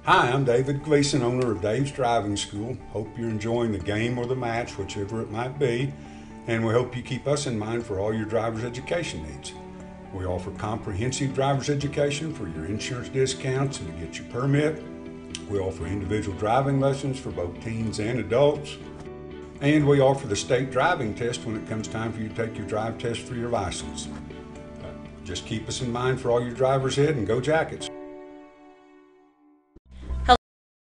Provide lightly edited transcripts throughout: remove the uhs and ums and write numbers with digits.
Hi, I'm David Gleason, owner of Dave's Driving School. Hope you're enjoying the game or the match, whichever it might be, and we hope you keep us in mind for all your driver's education needs. We offer comprehensive driver's education for your insurance discounts and to get your permit. We offer individual driving lessons for both teens and adults. And we offer the state driving test when it comes time for you to take your drive test for your license. Just keep us in mind for all your drivers ahead and go Jackets.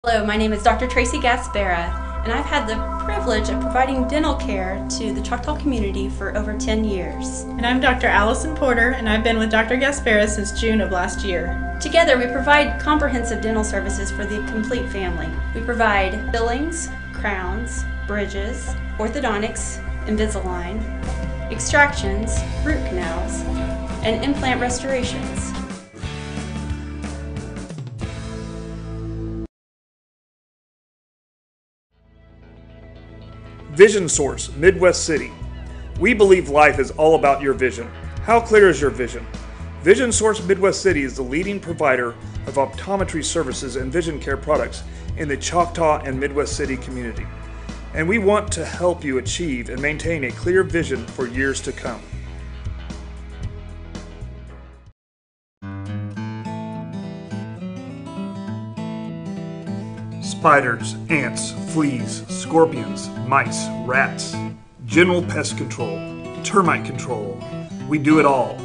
Hello, my name is Dr. Tracy Gaspera, and I've had the privilege of providing dental care to the Choctaw community for over 10 years. And I'm Dr. Allison Porter, and I've been with Dr. Gaspera since June of last year. Together, we provide comprehensive dental services for the complete family. We provide fillings, crowns, bridges, orthodontics, Invisalign, extractions, root canals, and implant restorations. Vision Source, Midwest City. We believe life is all about your vision. How clear is your vision? Vision Source Midwest City is the leading provider of optometry services and vision care products in the Choctaw and Midwest City community. And we want to help you achieve and maintain a clear vision for years to come. Spiders, ants, fleas, scorpions, mice, rats, general pest control, termite control. We do it all.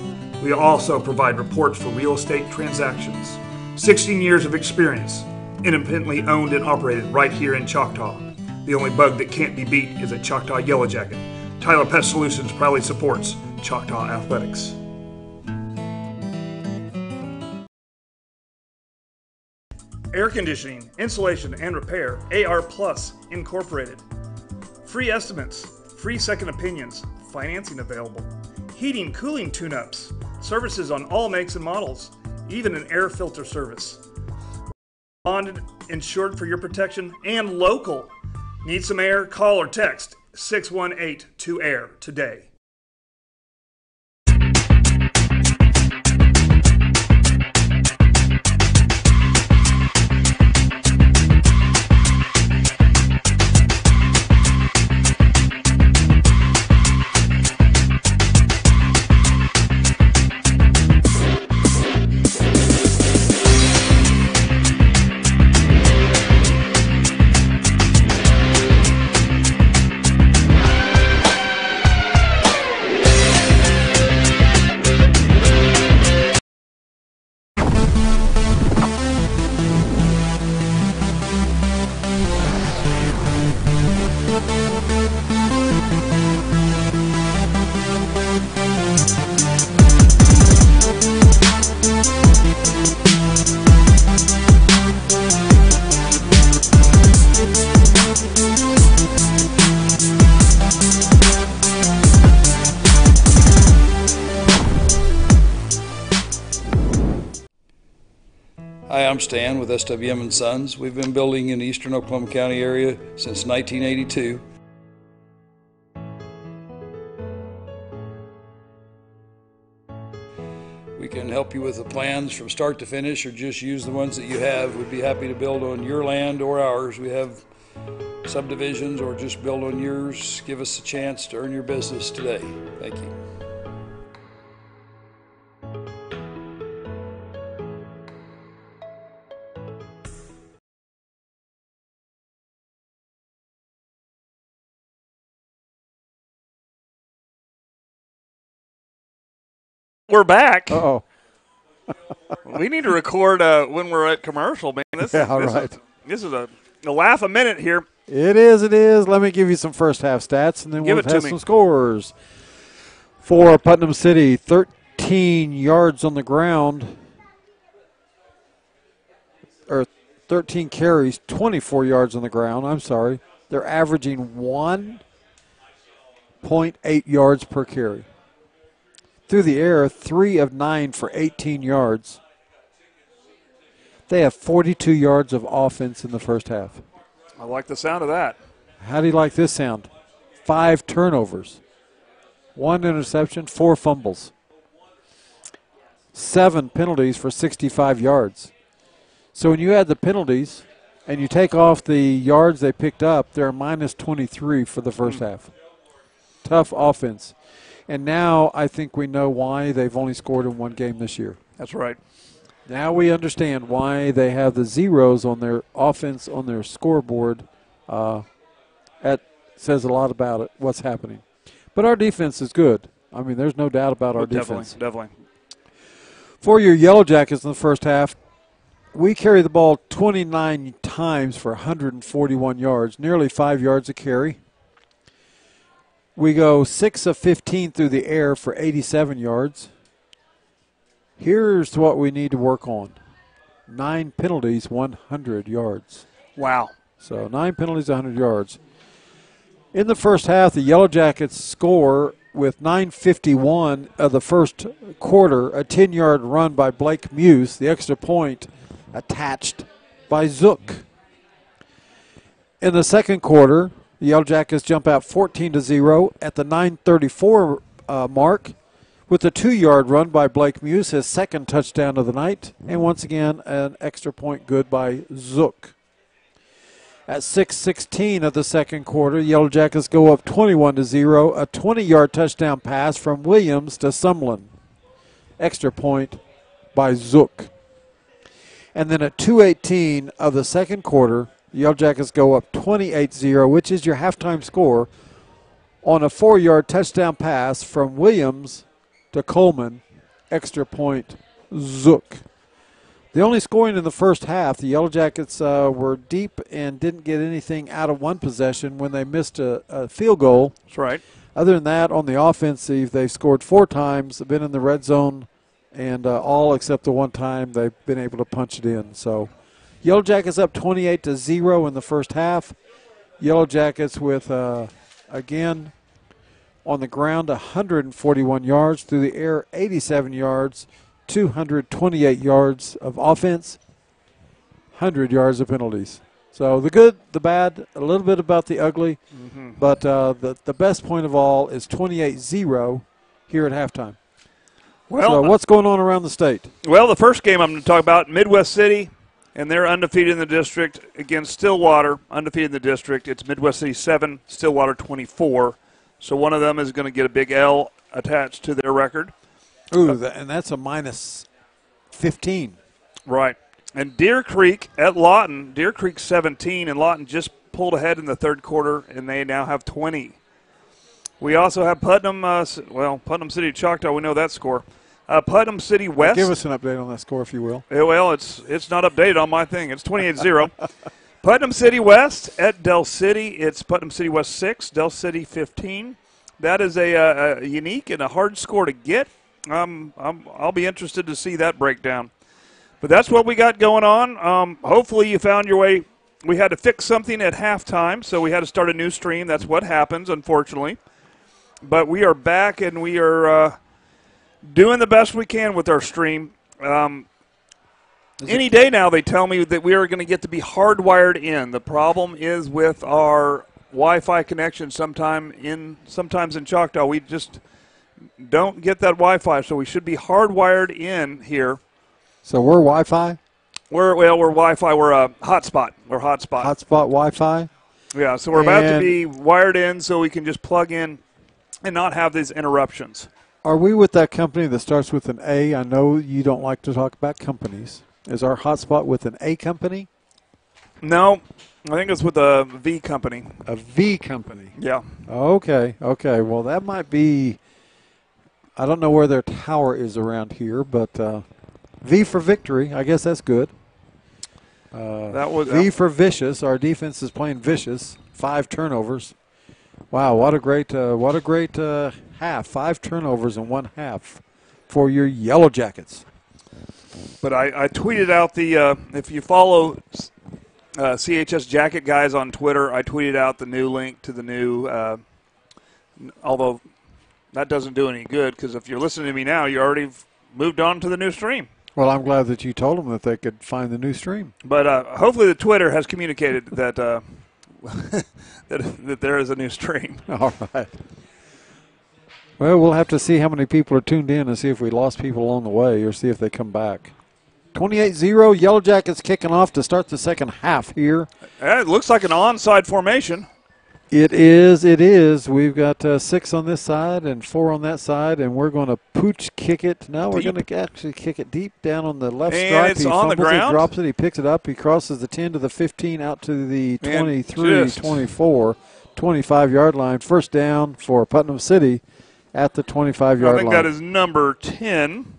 We also provide reports for real estate transactions. 16 years of experience, independently owned and operated right here in Choctaw. The only bug that can't be beat is a Choctaw Yellow Jacket. Tyler Pest Solutions proudly supports Choctaw Athletics. Air conditioning, installation, and repair, AR Plus Incorporated. Free estimates, free second opinions, financing available. Heating, cooling tune-ups, services on all makes and models, even an air filter service. Bonded, insured for your protection, and local. Need some air? Call or text 618-2AIR today. Hi, I'm Stan with SWM & Sons. We've been building in the eastern Oklahoma County area since 1982. We can help you with the plans from start to finish or just use the ones that you have. We'd be happy to build on your land or ours. We have subdivisions or just build on yours. Give us a chance to earn your business today. Thank you. We're back. Uh-oh. We need to record when we're at commercial, man. This is a laugh a minute here. It is. Let me give you some first half stats, and then we'll have some scores. For Putnam City, 13 yards on the ground, or 13 carries, 24 yards on the ground. I'm sorry. They're averaging 1.8 yards per carry. Through the air, 3 of 9 for 18 yards. They have 42 yards of offense in the first half. I like the sound of that. How do you like this sound? 5 turnovers, 1 interception, 4 fumbles, 7 penalties for 65 yards. So when you add the penalties and you take off the yards they picked up, they're minus 23 for the first half. Tough offense. And now I think we know why they've only scored in one game this year. That's right. Now we understand why they have the zeros on their offense on their scoreboard. That says a lot about it, what's happening. But our defense is good. I mean, there's no doubt about our defense. Definitely. For your Yellow Jackets in the first half, we carry the ball 29 times for 141 yards, nearly 5 yards a carry. We go 6 of 15 through the air for 87 yards. Here's what we need to work on. 9 penalties, 100 yards. Wow. So 9 penalties, 100 yards. In the first half, the Yellow Jackets score with 9:51 of the first quarter, a 10-yard run by Blake Muse, the extra point attached by Zook. In the second quarter, the Yellow Jackets jump out 14-0 at the 9:34 mark with a 2-yard run by Blake Muse, his second touchdown of the night, and once again an extra point good by Zook. At 6:16 of the second quarter, Yellow Jackets go up 21-0, a 20-yard touchdown pass from Williams to Sumlin. Extra point by Zook. And then at 2:18 of the second quarter, the Yellow Jackets go up 28-0, which is your halftime score, on a 4-yard touchdown pass from Williams to Coleman. Extra point, Zook. The only scoring in the first half, the Yellow Jackets were deep and didn't get anything out of one possession when they missed a field goal. That's right. Other than that, on the offensive, they've scored 4 times, been in the red zone, and all except the one time they've been able to punch it in. So Yellow Jackets up 28-0 in the first half. Yellow Jackets with, again, on the ground, 141 yards, through the air, 87 yards, 228 yards of offense, 100 yards of penalties. So the good, the bad, a little bit about the ugly, but the best point of all is 28-0 here at halftime. Well, so what's going on around the state? Well, the first game I'm going to talk about, Midwest City, and they're undefeated in the district against Stillwater, undefeated in the district. It's Midwest City 7, Stillwater 24. So one of them is going to get a big L attached to their record. Ooh, and that's a minus 15. Right. And Deer Creek at Lawton, Deer Creek 17, and Lawton just pulled ahead in the third quarter, and they now have 20. We also have Putnam, Putnam City Choctaw, we know that score. Putnam City West. Give us an update on that score, if you will. Well, it's not updated on my thing. It's 28-0. Putnam City West at Del City. It's Putnam City West 6, Del City 15. That is a unique and a hard score to get. I'll be interested to see that breakdown. But that's what we got going on. Hopefully you found your way. We had to fix something at halftime, so we had to start a new stream. That's what happens, unfortunately. But we are back, and we are doing the best we can with our stream. Any day now they tell me that we are going to get to be hardwired in. The problem is with our Wi-Fi connection sometimes in Choctaw. We just don't get that Wi-Fi, so we should be hardwired in here. So we're Wi-Fi? We're Wi-Fi. We're a hotspot. We're hotspot. Hotspot Wi-Fi? Yeah, so we're about to be wired in so we can just plug in and not have these interruptions. Are we with that company that starts with an A? I know you don't like to talk about companies. Is our hotspot with an A company? No, I think it's with a V company. A V company? Yeah. Okay. Well, that might be, I don't know where their tower is around here, but V for victory. I guess that's good. V for vicious. Our defense is playing vicious. 5 turnovers. Wow, what a great half. 5 turnovers in one half for your Yellow Jackets. But I tweeted out if you follow CHS Jacket Guys on Twitter, I tweeted out the new link to the new, although that doesn't do any good because if you're listening to me now, you already moved on to the new stream. Well, I'm glad that you told them that they could find the new stream. But hopefully the Twitter has communicated that that there is a new stream. All right. Well, we'll have to see how many people are tuned in and see if we lost people along the way or see if they come back. 28-0, Yellow Jackets kicking off to start the second half here. It looks like an onside formation. It is. We've got 6 on this side and 4 on that side, and we're going to pooch kick it. No, we're going to actually kick it deep down on the left stripe. It's on the ground. He drops it, he picks it up, he crosses the 10 to the 15 out to the 23, 24, 25-yard line. First down for Putnam City at the 25-yard line. I think that is number 10.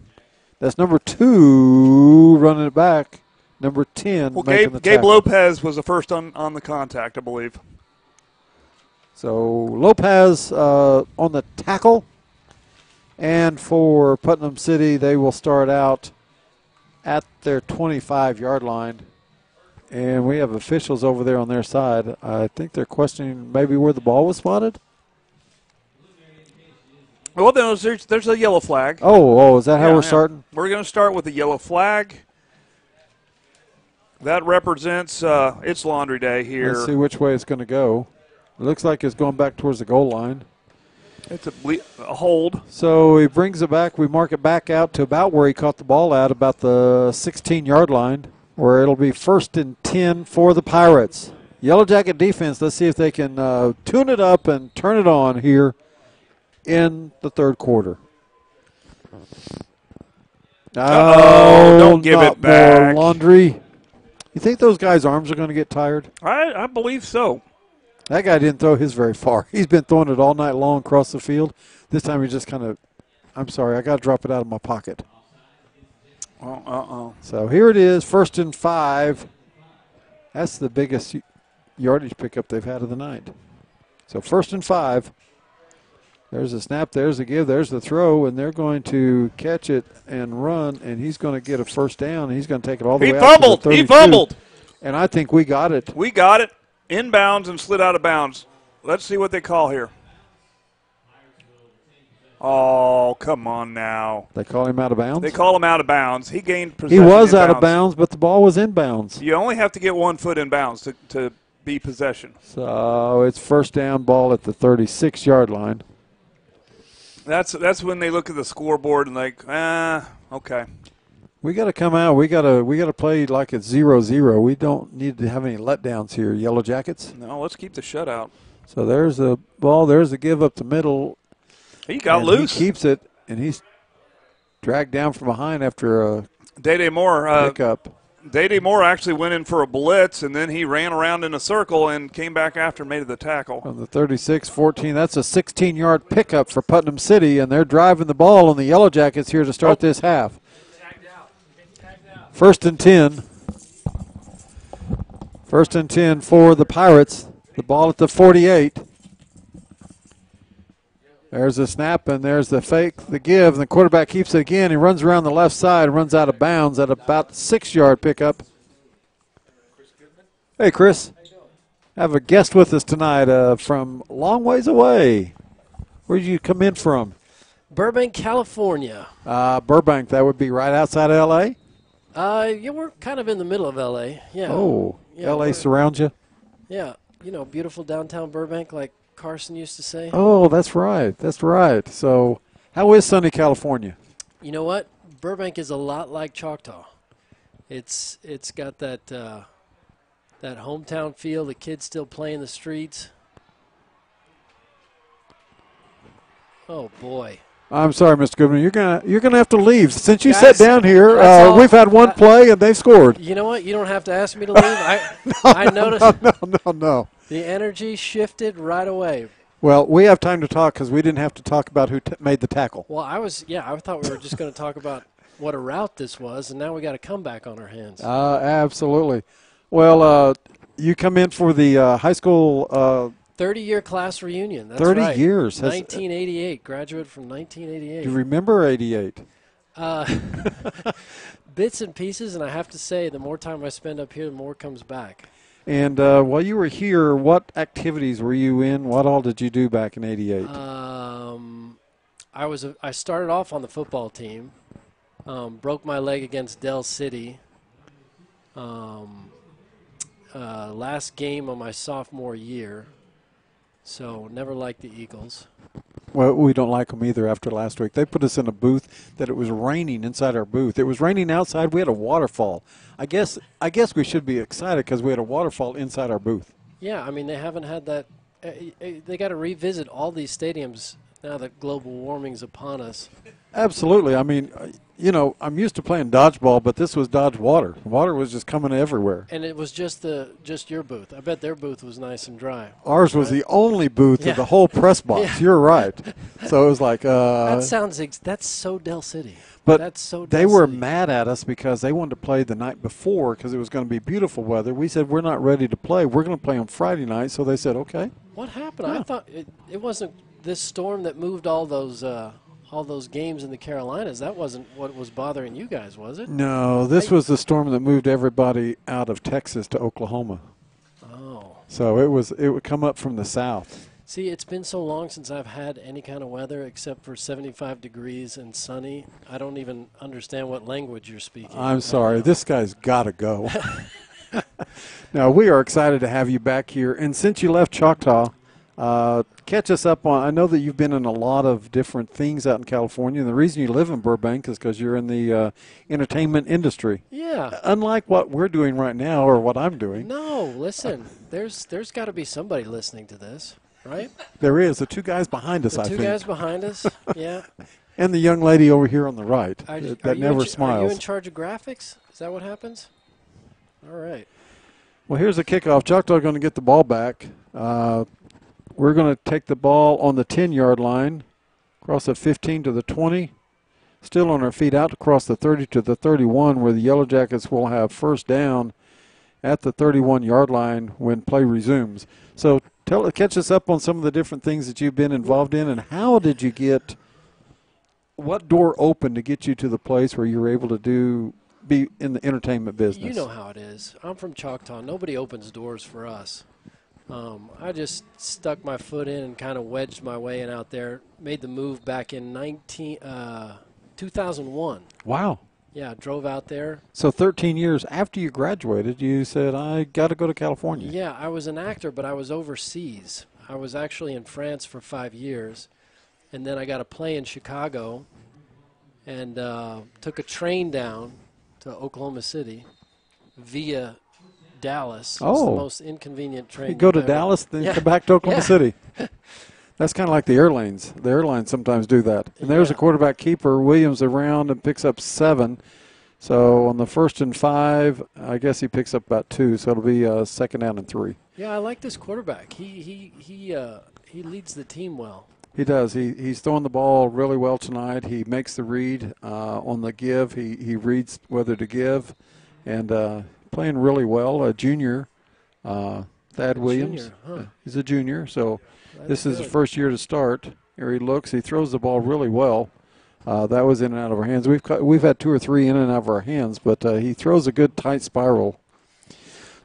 That's number 2 running it back. Number 10 well, making the Gabe tackle. Lopez was the first on the contact, I believe. So Lopez on the tackle. And for Putnam City, they will start out at their 25-yard line. And we have officials over there on their side. I think they're questioning maybe where the ball was spotted. Well, there's a yellow flag. Oh, is that how we're starting? We're going to start with the yellow flag. That represents it's laundry day here. Let's see which way it's going to go. It looks like it's going back towards the goal line. It's a hold. So he brings it back. We mark it back out to about where he caught the ball at, about the 16-yard line, where it'll be 1st and 10 for the Pirates. Yellow Jacket defense, let's see if they can tune it up and turn it on here in the third quarter. Don't give it back. More laundry. You think those guys' arms are going to get tired? I believe so. That guy didn't throw his very far. He's been throwing it all night long across the field. This time he just kind of, I'm sorry, I got to drop it out of my pocket. So here it is, 1st and 5. That's the biggest yardage pickup they've had of the night. So 1st and 5. There's a snap, there's the give, there's the throw, and they're going to catch it and run, and he's going to get a first down, and he's going to take it all the way out to the 32. He fumbled. And I think we got it. We got it. Inbounds and slid out of bounds. Let's see what they call here. Oh, come on now. They call him out of bounds? They call him out of bounds. He gained possession. He was out of bounds, but the ball was in bounds. You only have to get 1 foot in bounds to be possession. So it's first down ball at the 36-yard line. That's when they look at the scoreboard and like, okay. We got to come out. We got to play like it's 0-0. We don't need to have any letdowns here, Yellow Jackets. No, let's keep the shutout. So there's the ball. There's the give up the middle. He got loose. He keeps it, and he's dragged down from behind after a Day Moore pickup. Day Moore actually went in for a blitz, and then he ran around in a circle and came back after and made the tackle. On the 36-14, that's a 16-yard pickup for Putnam City, and they're driving the ball on the Yellow Jackets here to start this half. 1st and 10. 1st and 10 for the Pirates. The ball at the 48. There's the snap, and there's the fake, the give, and the quarterback keeps it again. He runs around the left side, runs out of bounds at about 6-yard pickup. Hey, Chris. I have a guest with us tonight from long ways away. Where did you come in from? Burbank, California. Burbank, that would be right outside of L.A.? Yeah, we're kind of in the middle of L.A., yeah. Oh, yeah, L.A. surrounds you? Yeah, beautiful downtown Burbank, like Carson used to say. Oh, that's right. That's right. So how is sunny California? You know what? Burbank is a lot like Choctaw. It's got that that hometown feel. The kids still play in the streets. Oh, boy. I'm sorry, Mr. Goodman. You're gonna have to leave. Since you Guys, sat down here, we've had one play and they've scored. You know what? You don't have to ask me to leave. I noticed No. the energy shifted right away. Well, we have time to talk because we didn't have to talk about who made the tackle. Well, I thought we were just going to talk about what a route this was, and now we got a comeback on our hands. Absolutely. Well, you come in for the high school 30-year class reunion. That's 30 right. years. 1988. Graduate from 1988. Do you remember 88? Bits and pieces, and I have to say, the more time I spend up here, the more comes back. And while you were here, what activities were you in? What all did you do back in 88? I started off on the football team. Broke my leg against Dell City. Last game of my sophomore year. So never liked the Eagles. Well, we don't like them either after last week. They put us in a booth that it was raining inside our booth. It was raining outside. We had a waterfall. I guess we should be excited because we had a waterfall inside our booth. Yeah, I mean, they haven't had that. They got to revisit all these stadiums now that global warming's upon us. Absolutely. I mean, I'm used to playing dodgeball, but this was dodge water. Water was just coming everywhere. And it was just your booth. I bet their booth was nice and dry. Ours was the only booth of the whole press box. Yeah. You're right. So it was like that's so Del City. But that's so they Del were City. mad at us because they wanted to play the night before because it was going to be beautiful weather. We said we're not ready to play. We're going to play on Friday night. So they said, okay. What happened? Yeah. I thought it wasn't this storm that moved all those games in the Carolinas. That wasn't what was bothering you guys, was it? No, this was the storm that moved everybody out of Texas to Oklahoma. Oh. So it would come up from the south. See, it's been so long since I've had any kind of weather except for 75 degrees and sunny. I don't even understand what language you're speaking. I'm sorry. This guy's got to go. Now, we are excited to have you back here. And since you left Choctaw, catch us up on, I know that you've been in a lot of different things out in California. And the reason you live in Burbank is because you're in the entertainment industry. Yeah. Unlike what we're doing right now or what I'm doing. No, listen, there's got to be somebody listening to this. Right? There is. The two guys behind us, I think. The two guys behind us, yeah. And the young lady over here on the right that never smiles. Are you in charge of graphics? Is that what happens? All right. Well, here's a kickoff. Choctaw going to get the ball back. We're going to take the ball on the 10-yard line, across the 15 to the 20, still on our feet out across the 30 to the 31, where the Yellow Jackets will have first down at the 31-yard line when play resumes. So catch us up on some of the different things that you've been involved in, and how did you get, what door opened to get you to the place where you were able to be in the entertainment business? You know how it is. I'm from Choctaw. Nobody opens doors for us. I just stuck my foot in and kind of wedged my way in out there. Made the move back in 2001. Wow. Yeah, drove out there. So 13 years after you graduated, you said, I got to go to California. Yeah, I was an actor, but I was overseas. I was actually in France for 5 years. And then I got a play in Chicago and took a train down to Oklahoma City via Dallas. Oh. It's the most inconvenient train. You go to ever. Dallas, then come back to Oklahoma City. That's kind of like the airlines. The airlines sometimes do that. And there's a quarterback keeper. Williams around and picks up 7. So on the 1st and 5, I guess he picks up about 2. So it'll be 2nd down and 3. Yeah, I like this quarterback. He leads the team well. He does. He's throwing the ball really well tonight. He makes the read on the give. He reads whether to give, and playing really well. A junior, Thad Williams. Junior, huh? He's a junior, so this is good. his first year to start. Here he looks. He throws the ball really well. That was in and out of our hands. We've had 2 or 3 in and out of our hands, but he throws a good tight spiral.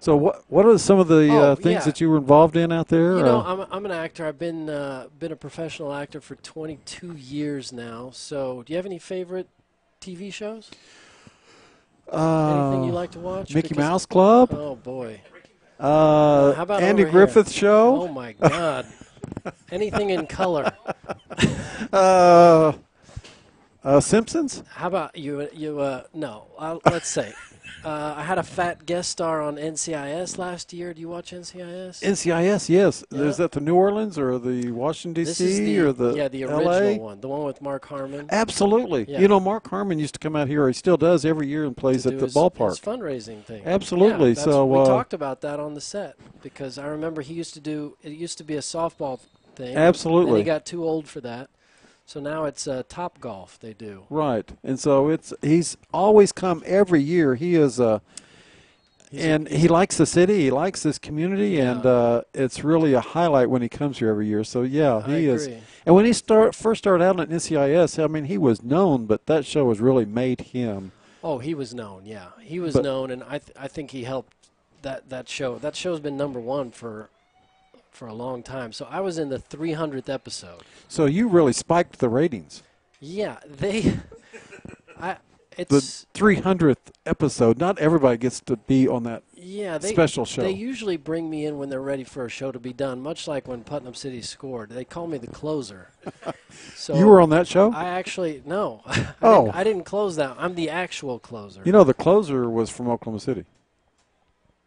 So what are some of the things that you were involved in out there? You know, I'm an actor. I've been a professional actor for 22 years now. So do you have any favorite TV shows? Anything you like to watch? Mickey Mouse Club? Oh, boy. How about Andy over Griffith Show? Oh, my God. Anything in color? Simpsons? How about you? No. Let's say. I had a fat guest star on NCIS last year. Do you watch NCIS? NCIS, yes. Yeah. Is that the New Orleans or the Washington, This is D.C. or the the LA? original one, the one with Mark Harmon. Absolutely. Yeah. You know, Mark Harmon used to come out here. He still does every year and plays to at do the his ballpark. fundraising thing. Absolutely. Yeah, So we talked about that on the set because I remember it used to be a softball thing. Absolutely. And he got too old for that. So now it's Top Golf they do. Right. And so he's always come every year. He is he likes the city. He likes this community, and it's really a highlight when he comes here every year. So, yeah, he is. Agree. And when he first started out at NCIS, I mean, he was known, but that show has really made him. Oh, he was known, yeah. He was known, and I think he helped that show. That show's been number 1 for a long time. So I was in the 300th episode. So you really spiked the ratings. Yeah, it's the 300th episode. Not everybody gets to be on that Yeah, special show. They usually bring me in when they're ready for a show to be done, much like when Putnam City scored. They call me the closer. So you were on that show? I actually, no. Oh. I didn't close that. I'm the actual closer. You know, the closer was from Oklahoma City.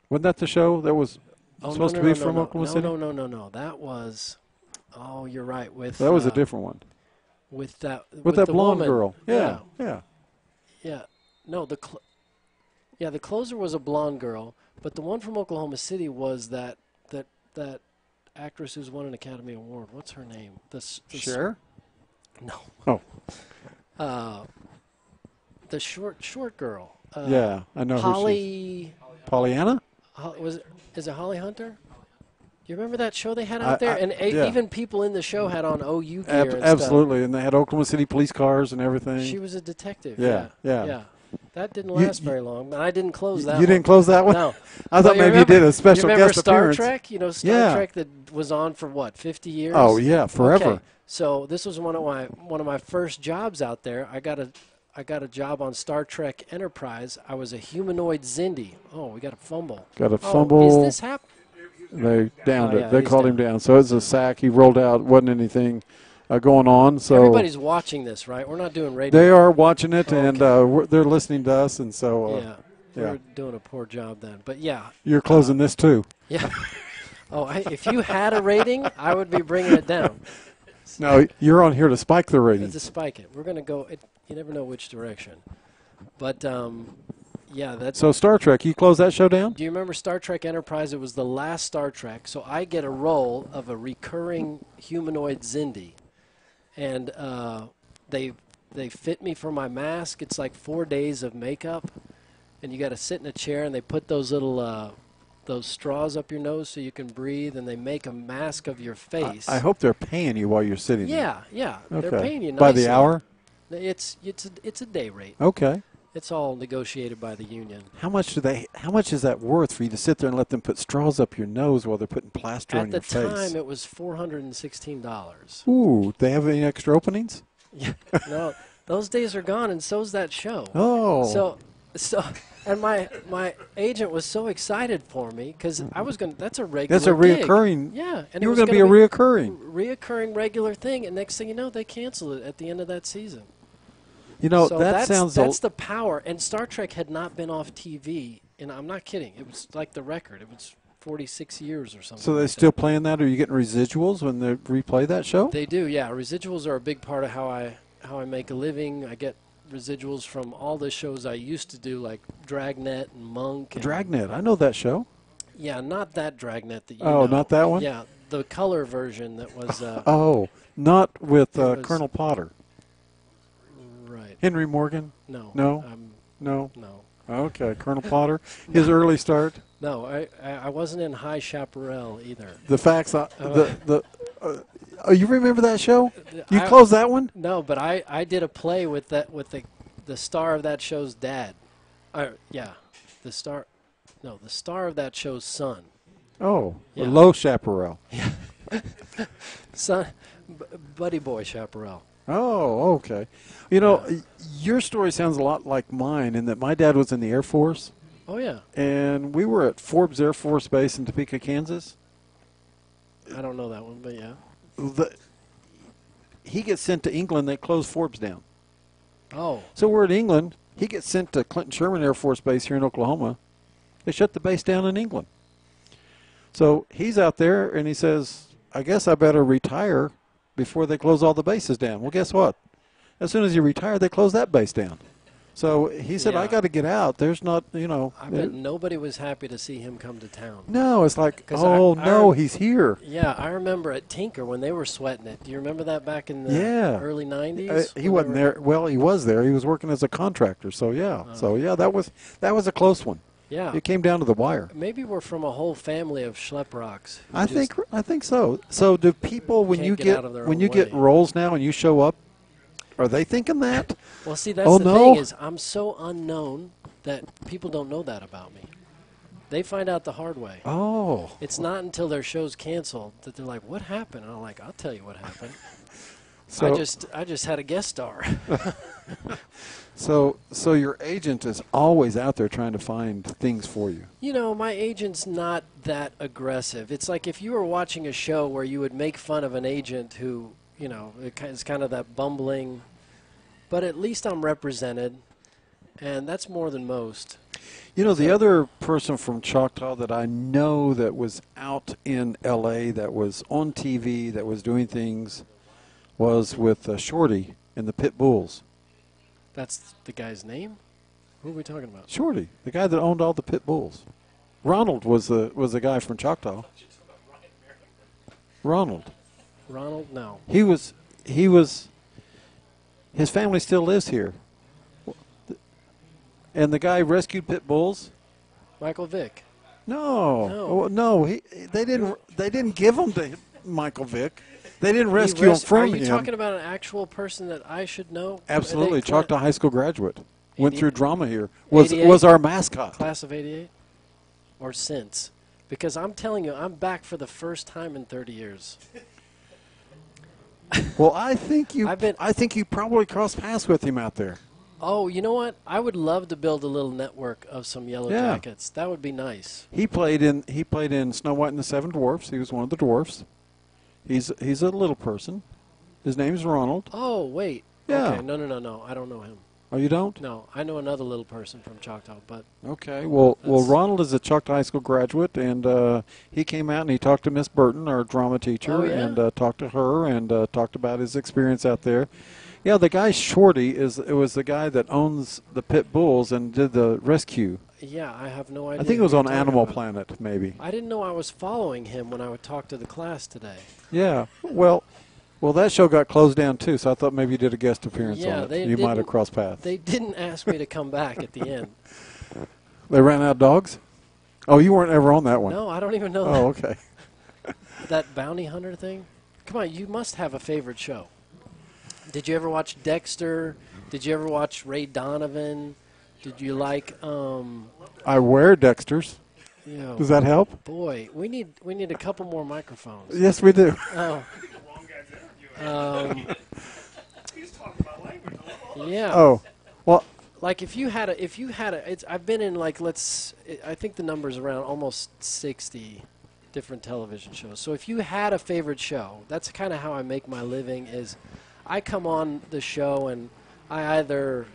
Wasn't that the show that was supposed to be from Oklahoma City? No. That was, you're right. That was a different one. With that blonde woman. girl. Yeah. No, the closer was a blonde girl, but the one from Oklahoma City was that actress who's won an Academy Award. What's her name? Cher? No. Oh. The short girl. Yeah, I know Holly. Pollyanna? Is it Holly Hunter? You remember that show they had out there? Even people in the show had on OU gear and absolutely, stuff. and they had Oklahoma City police cars and everything. She was a detective. Yeah. That didn't last very long, but I didn't close that one. You didn't close that one? No. I thought maybe you did a special guest Star appearance. Trek? You know, Star Trek that was on for, 50 years? Oh, yeah, forever. Okay. So this was one of my first jobs out there. I got a job on Star Trek Enterprise. I was a humanoid Xindi. Oh, we got a fumble. Is this happening? They downed it. They called him down. So it was a sack. He rolled out. Wasn't anything going on. So everybody's watching this, right? We're not doing radio. They are watching it, and they're listening to us, and so we're doing a poor job then. But you're closing this too. Yeah. If you had a rating, I would be bringing it down. No, you're on here to spike the rating. To spike it. We're going to go. You never know which direction. But that's. So Star Trek, you close that show down? Do you remember Star Trek Enterprise? It was the last Star Trek, so I get a role of a recurring humanoid Xindi. And they fit me for my mask. It's like 4 days of makeup, and you got to sit in a chair, and they put those little those straws up your nose so you can breathe, and they make a mask of your face. I hope they're paying you while you're sitting there. Yeah. Okay. They're paying you nicely. By the hour? It's a day rate. Okay. It's all negotiated by the union. How much is that worth for you to sit there and let them put straws up your nose while they're putting plaster on your face? At the time, it was $416. Ooh, they have any extra openings? Yeah, no, those days are gone, and so's that show. Oh. So, and my agent was so excited for me because I was going. That's a regular. That's a reoccurring. Gig. Yeah, and you were going to be a reoccurring regular thing, and next thing you know, they canceled it at the end of that season. You know, so that's the power. And Star Trek had not been off TV, and I'm not kidding. It was like the record. It was 46 years or something. So they still playing that? Are you getting residuals when they replay that show? They do, yeah. Residuals are a big part of how I make a living. I get residuals from all the shows I used to do, like Dragnet and Monk. Dragnet, I know that show. Yeah, not that Dragnet that you know. Not that one? Yeah, the color version that was... not with Colonel Potter. Right. Henry Morgan? No. No? No. Okay, Colonel Potter. His early start? No, I wasn't in High Chaparral either. The facts... you remember that show? You closed that one? No, but I did a play with the star of that show's dad. The star of that show's son. Oh, yeah. Low Chaparral. Yeah. Son, Buddy Boy Chaparral. Oh, okay. You know, your story sounds a lot like mine in that my dad was in the Air Force. Oh, yeah. And we were at Forbes Air Force Base in Topeka, Kansas. I don't know that one, but yeah. He gets sent to England. They close Forbes down. Oh. So we're in England. He gets sent to Clinton Sherman Air Force Base here in Oklahoma. They shut the base down in England. So he's out there, and he says, I guess I better retire before they close all the bases down. Well, guess what? As soon as he retired, they closed that base down. So he said, I got to get out. There's not, I bet nobody was happy to see him come to town. No, it's like, he's here. Yeah, I remember at Tinker when they were sweating it. Do you remember that back in the early 90s? He wasn't there. Well, he was there. He was working as a contractor. So, that was a close one. Yeah. It came down to the wire. Maybe we're from a whole family of schlep rocks. I think so. So do people, when you get roles now and you show up, are they thinking that? Well, see, that's the thing is I'm so unknown that people don't know that about me. They find out the hard way. Oh. It's not until their show's canceled that they're like, what happened? And I'm like, I'll tell you what happened. So I just had a guest star. So your agent is always out there trying to find things for you. You know, my agent's not that aggressive. It's like if you were watching a show where you would make fun of an agent who, you know, is kind of that bumbling, but at least I'm represented, and that's more than most. You know, the other person from Choctaw that I know that was out in L.A., that was on TV, that was doing things, was with Shorty and the Pit Bulls. That's the guy's name? Who are we talking about? Shorty, the guy that owned all the Pit Bulls. Ronald was the guy from Choctaw. Ronald. Ronald? No. He was. His family still lives here. And the guy rescued Pit Bulls. Michael Vick. No. They didn't give him to Michael Vick. They didn't rescue him from him. Are you talking about an actual person that I should know? Absolutely. Choctaw High School graduate. Went through drama here. Was our mascot. Class of 88? Or since? Because I'm telling you, I'm back for the first time in 30 years. Well, I think you probably crossed paths with him out there. Oh, you know what? I would love to build a little network of some Yellow Jackets. That would be nice. He played in Snow White and the Seven Dwarfs. He was one of the dwarfs. He's a little person. His name's Ronald. Oh, wait. Yeah. Okay. No. I don't know him. Oh, you don't? No, I know another little person from Choctaw, but okay. Well, Ronald is a Choctaw High School graduate, and he came out and he talked to Miss Burton, our drama teacher, and talked to her and talked about his experience out there. Yeah, the guy Shorty was the guy that owns the Pit Bulls and did the rescue. Yeah, I have no idea. I think it was on Animal Planet, maybe. I didn't know I was following him when I would talk to the class today. Yeah, well, that show got closed down too, so I thought maybe you did a guest appearance on it. You might have crossed paths. They didn't ask me to come back at the end. They ran out of dogs? Oh, you weren't ever on that one. No, I don't even know that. Oh, okay. That bounty hunter thing? Come on, you must have a favorite show. Did you ever watch Dexter? Did you ever watch Ray Donovan? Did you like I wear Dexters. You know, does that help? Boy, we need a couple more microphones. Yes, we do. Oh. Yeah. Oh. Well, like if you had I've been in like I think the number's around almost 60 different television shows. So if you had a favorite show, that's kind of how I make my living is I come on the show and I either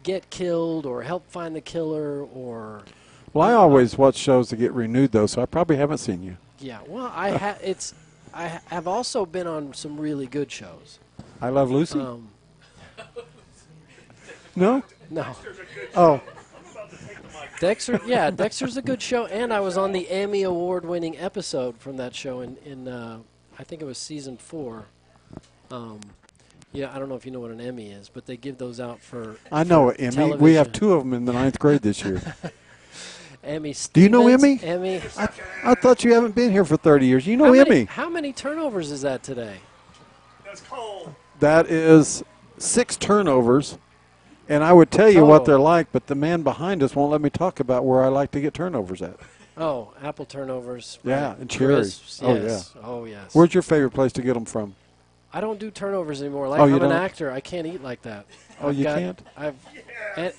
get killed or help find the killer or. Well, I always watch shows that get renewed though, so I probably haven't seen you. Yeah, well, I have also been on some really good shows. I Love Lucy. No. Oh. Dexter, yeah, Dexter's a good show, and I was on the Emmy Award-winning episode from that show in I think it was season 4. Yeah, I don't know if you know what an Emmy is, but they give those out for. I know an Emmy. Television. We have 2 of them in the 9th grade this year. Emmy Stevens. Do you know Emmy? Emmy. I thought you haven't been here for 30 years. You know Emmy. How many turnovers is that today? That's cold. That is 6 turnovers, and I would tell you what they're like, but the man behind us won't let me talk about where I like to get turnovers at. Oh, apple turnovers. Yeah, right. and cherries. Crisps, Oh, yes. yeah. Oh, yes. Where's your favorite place to get them from? I don't do turnovers anymore. Like you I'm an don't? actor. I can't eat like that. Oh, you can't?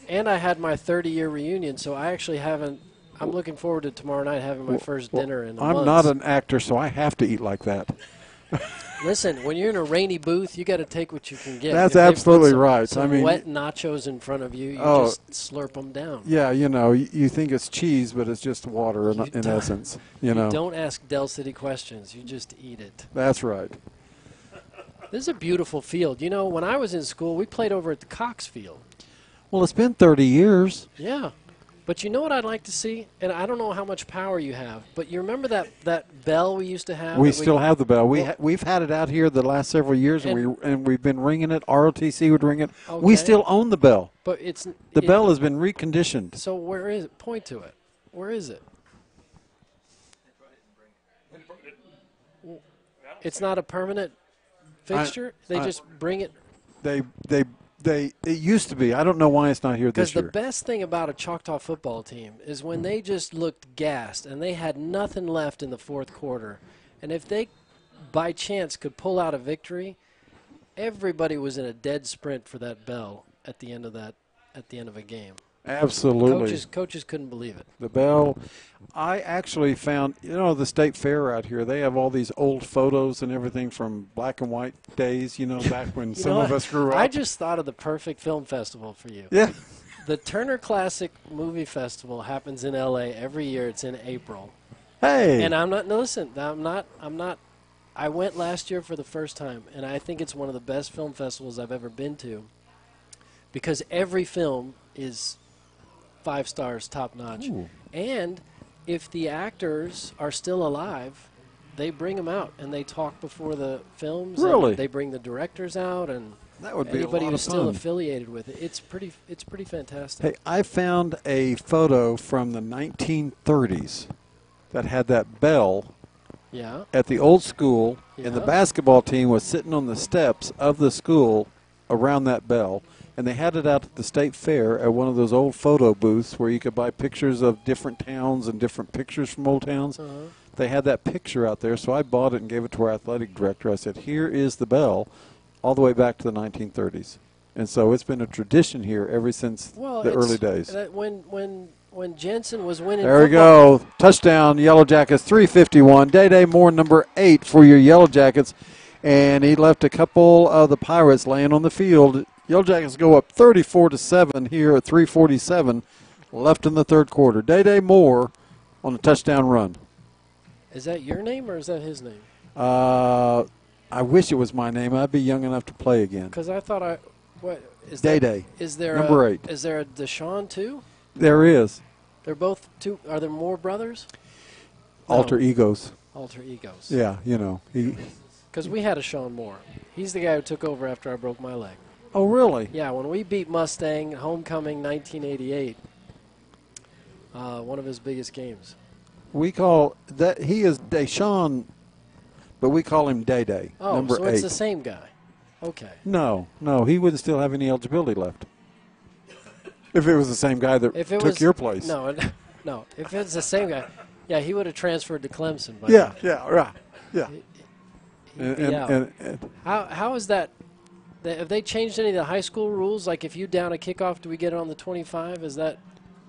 And I had my 30-year reunion, so I actually haven't. I'm looking forward to tomorrow night having my first dinner in a month. I'm not an actor, so I have to eat like that. Listen, when you're in a rainy booth, you got to take what you can get. That's if they absolutely put right. Some I mean, wet nachos in front of you, you just slurp them down. Yeah, you know, you think it's cheese, but it's just water in essence. You know. Don't ask Del City questions. You just eat it. That's right. This is a beautiful field. You know, when I was in school, we played over at the Cox Field. Well, it's been 30 years. Yeah. But you know what I'd like to see? And I don't know how much power you have, but you remember that bell we used to have? We still have the bell. We've had it out here the last several years, and we've been ringing it. ROTC would ring it. Okay. We still own the bell. But the bell has been reconditioned. So where is it? Point to it. Where is it? It's not a permanent fixture? They just bring it? It used to be. I don't know why it's not here this year. Because the best thing about a Choctaw football team is when they just looked gassed and they had nothing left in the fourth quarter. And if they, by chance, could pull out a victory, everybody was in a dead sprint for that bell at the end of that at the end of a game. Absolutely. Coaches couldn't believe it. The bell. I actually found, the state fair out here, they have all these old photos and everything from black and white days, back when some of us grew up. I just thought of the perfect film festival for you. Yeah. The Turner Classic Movie Festival happens in L.A. every year. It's in April. Hey. And I'm not, I went last year for the first time, and I think it's one of the best film festivals I've ever been to because every film is 5 stars, top notch. Ooh. And if the actors are still alive, they bring them out and they talk before the films. Really? And they bring the directors out and That would be anybody a lot who's of still fun. affiliated with it. It's pretty fantastic. Hey, I found a photo from the 1930s that had that bell Yeah. at the old school, and the Yeah. basketball team was sitting on the steps of the school around that bell, and they had it out at the state fair at one of those old photo booths where you could buy pictures of different towns and different pictures from old towns. Uh-huh. They had that picture out there, so I bought it and gave it to our athletic director. I said, here is the bell, all the way back to the 1930s. And so it's been a tradition here ever since the early days. When Jensen was winning There we football, go. Touchdown, Yellow Jackets, 351. Day Moore, number 8 for your Yellow Jackets. And he left a couple of the Pirates laying on the field. Yellow Jackets go up 34-7 here at 3:47 left in the third quarter. Day Moore on a touchdown run. Is that your name or is that his name? I wish it was my name. I'd be young enough to play again. Because I thought what is Day. Is there number 8. Is there a Deshaun too? There is. They're both two. Are there more brothers? Alter egos. Alter egos. Yeah, Because we had a Sean Moore. He's the guy who took over after I broke my leg. Oh, really? Yeah, when we beat Mustang, homecoming 1988, one of his biggest games. We call that he is Deshaun, but we call him Day. Oh, number so 8. it's the same guy. Okay. No, he wouldn't still have any eligibility left. If it was the same guy that took your place. No. If it's the same guy, yeah, he would have transferred to Clemson. By Yeah, now. right. Yeah. He'd be out. How is that? Have they changed any of the high school rules? Like if you down a kickoff, do we get it on the 25? Is that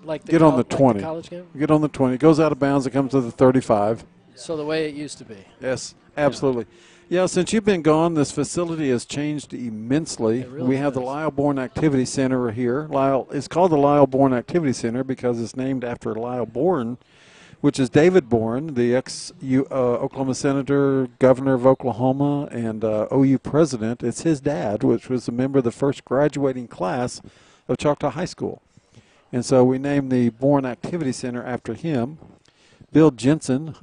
like the get on the 20? Like the college game? Get on the 20. It goes out of bounds. It comes to the 35. So the way it used to be. Yes, absolutely. Yeah, since you've been gone, this facility has changed immensely. It really we have has. the Lyle Bourne Activity Center here. It's called the Lyle Bourne Activity Center because it's named after Lyle Bourne, which is David Bourne, the ex-Oklahoma Senator, Governor of Oklahoma, and OU President. It's his dad, which was a member of the first graduating class of Choctaw High School. And so we named the Bourne Activity Center after him. Bill Jensen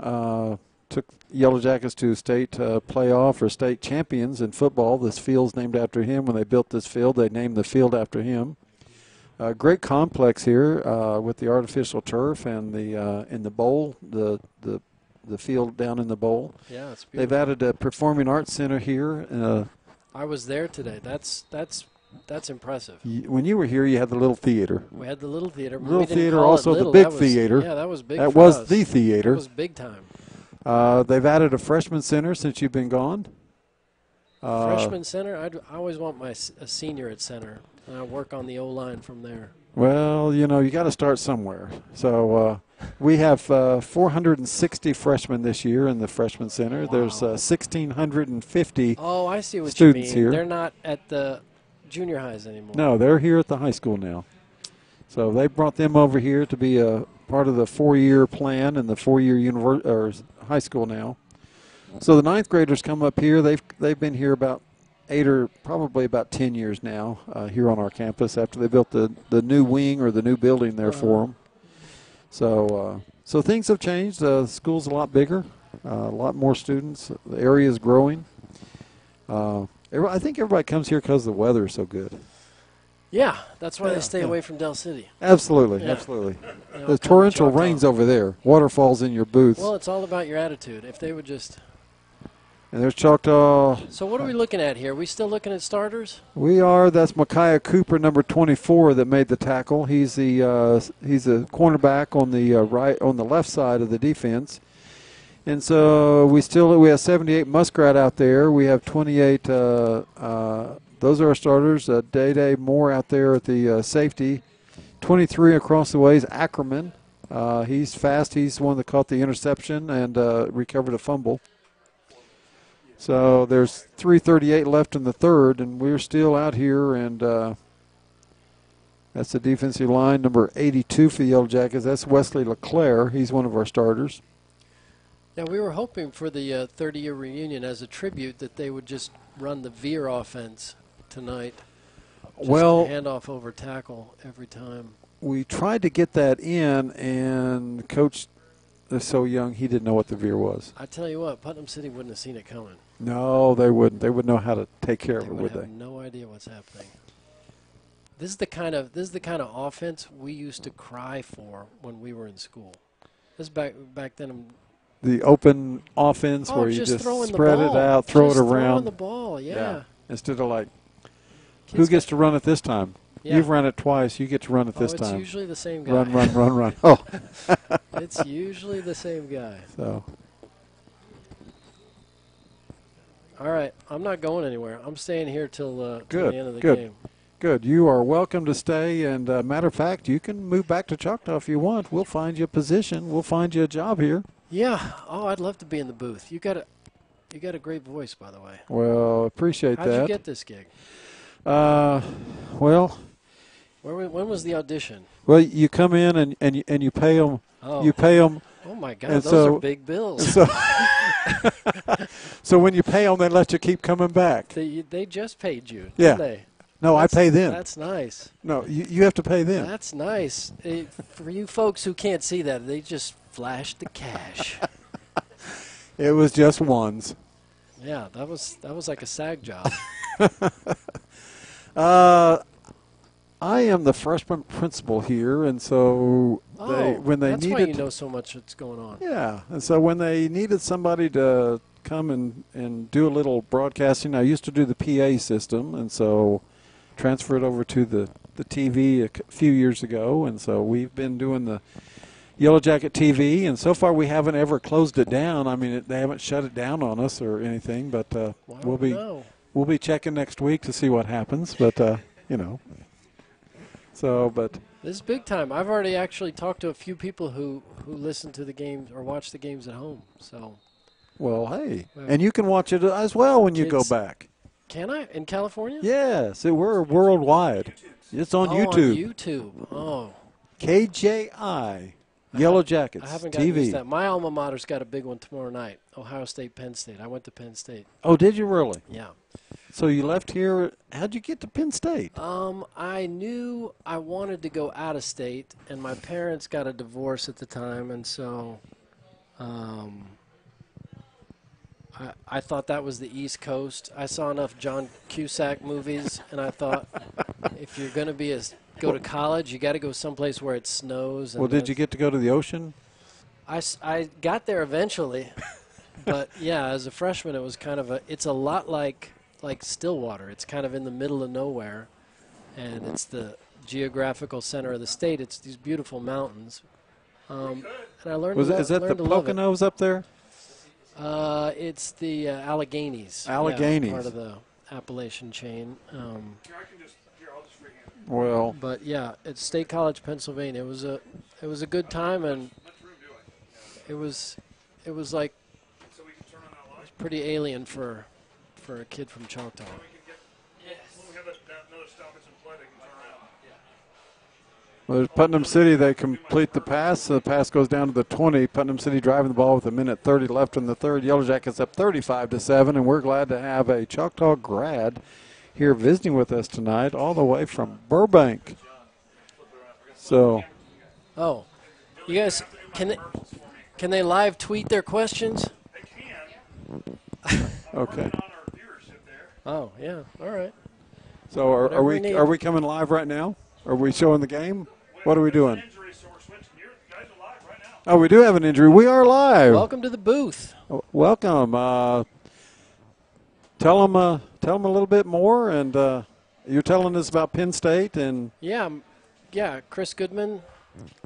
took Yellow Jackets to state playoff or state champions in football. This field's named after him. When they built this field, they named the field after him. Great complex here with the artificial turf and the in the bowl, the field down in the bowl. Yeah, it's beautiful. They've added a performing arts center here. I was there today. That's impressive. When you were here, you had the little theater. We had the little theater. But Little we didn't theater, call it also the little. big That was- theater. Yeah, that was big. That for was us. the theater. That was big time. They've added a freshman center since you've been gone. Freshman center. I always want a senior at center. And I work on the O-line from there. Well, you got to start somewhere. So we have 460 freshmen this year in the freshman center. Wow. There's 1,650. Oh, I see what students you mean. here. They're not at the junior highs anymore. No, they're here at the high school now. So they brought them over here to be a part of the 4-year plan and the 4-year high school now. So the 9th graders come up here. They've been here about 8 or probably about 10 years now here on our campus after they built the new wing or the new building there for them. So things have changed. The school's a lot bigger, a lot more students. The area is growing. I think everybody comes here because the weather is so good. Yeah, that's why Yeah, they stay yeah. away from Del City. Absolutely, Yeah. absolutely. You know, The come torrential Choctaw. rains over there, waterfalls in your booths, Well, it's all about your attitude. If they would just. and there's Choctaw. So what are we looking at here? Are we still looking at starters? We are. That's Micaiah Cooper, number 24, that made the tackle. He's a cornerback on the on the left side of the defense. And so we have 78 Muskrat out there. We have 28 the those are our starters. Day Moore out there at the safety. 23 across the way is Ackerman. He's fast. He's the one that caught the interception and recovered a fumble. So there's 3:38 left in the third, and we're still out here, and that's the defensive line, number 82 for the Yellow Jackets. That's Wesley LeClaire. He's one of our starters. Yeah, we were hoping for the 30-year reunion as a tribute that they would just run the veer offense tonight. Just handoff over tackle every time. We tried to get that in, and Coach is so young he didn't know what the veer was. I tell you what, Putnam City wouldn't have seen it coming. No, they wouldn't. They wouldn't know how to take care of it, would they? They would have no idea what's happening. This is the kind of offense we used to cry for when we were in school. This back then. The open offense where you just spread it out, throw it around. Throwing the ball, yeah. Instead of like, who gets to run it this time? Yeah. You've run it twice. You get to run it this time. It's usually the same guy. Run. Oh. It's usually the same guy. So. All right. I'm not going anywhere. I'm staying here till the end of the game. Good. You are welcome to stay. And matter of fact, you can move back to Choctaw if you want. We'll find you a position. We'll find you a job here. Yeah. Oh, I'd love to be in the booth. You got a great voice, by the way. Well, appreciate that. How'd you get this gig? Well. When was the audition? Well, you come in and you pay them. Oh. You pay them. Oh my God, those are big bills. So when you pay them, they let you keep coming back. They just paid you, yeah. didn't they? No, I pay them. That's nice. No, you have to pay them. That's nice. For you folks who can't see that, they just flashed the cash. It was just ones. Yeah, that was like a SAG job. I am the freshman principal here, and so when they that's needed, why you know so much that's going on. Yeah, and so when they needed somebody to come and do a little broadcasting, I used to do the PA system, and so transferred over to the TV a few years ago, and so we've been doing the Yellow Jacket TV, and so far we haven't ever closed it down. I mean, they haven't shut it down on us or anything, but we'll be checking next week to see what happens. But you know, so but this is big time. I've already actually talked to a few people who listen to the games or watch the games at home. So, well, hey, and you can watch it as well when you go back. Can I in California? Yes, we're worldwide. It's on YouTube. On YouTube. Oh. KJI. Yellow Jackets, I haven't TV. gotten used to that. My alma mater's got a big one tomorrow night. Ohio State, Penn State. I went to Penn State. Oh, did you really? Yeah. So you left here. How'd you get to Penn State? I knew I wanted to go out of state, and my parents got a divorce at the time, and so I thought that was the East Coast. I saw enough John Cusack movies, and I thought if you're going to go to college, you got to go someplace where it snows. And well, did you get to go to the ocean? I got there eventually, but yeah, as a freshman, it was kind of it's a lot like Stillwater. It's kind of in the middle of nowhere, and it's the geographical center of the state. It's these beautiful mountains, and I learned. Is that the Poconos up there? It's the Alleghenies. Alleghenies, part of the Appalachian chain. Well, but yeah, it's State College, Pennsylvania. It was a good time, and it was like pretty alien for a kid from Choctaw. Well, there's Putnam City. They complete the pass. The pass goes down to the 20. Putnam City driving the ball with 1:30 left in the third. Yellow Jackets up 35-7, and we're glad to have a Choctaw grad here visiting with us tonight, all the way from Burbank. So, you guys, can they live tweet their questions? Okay. Oh yeah, all right. So are we coming live right now? Are we showing the game? What are we doing? Oh, we do have an injury. We are live. Welcome to the booth. Welcome. Tell them a little bit more, and you're telling us about Penn State and yeah. Chris Goodman,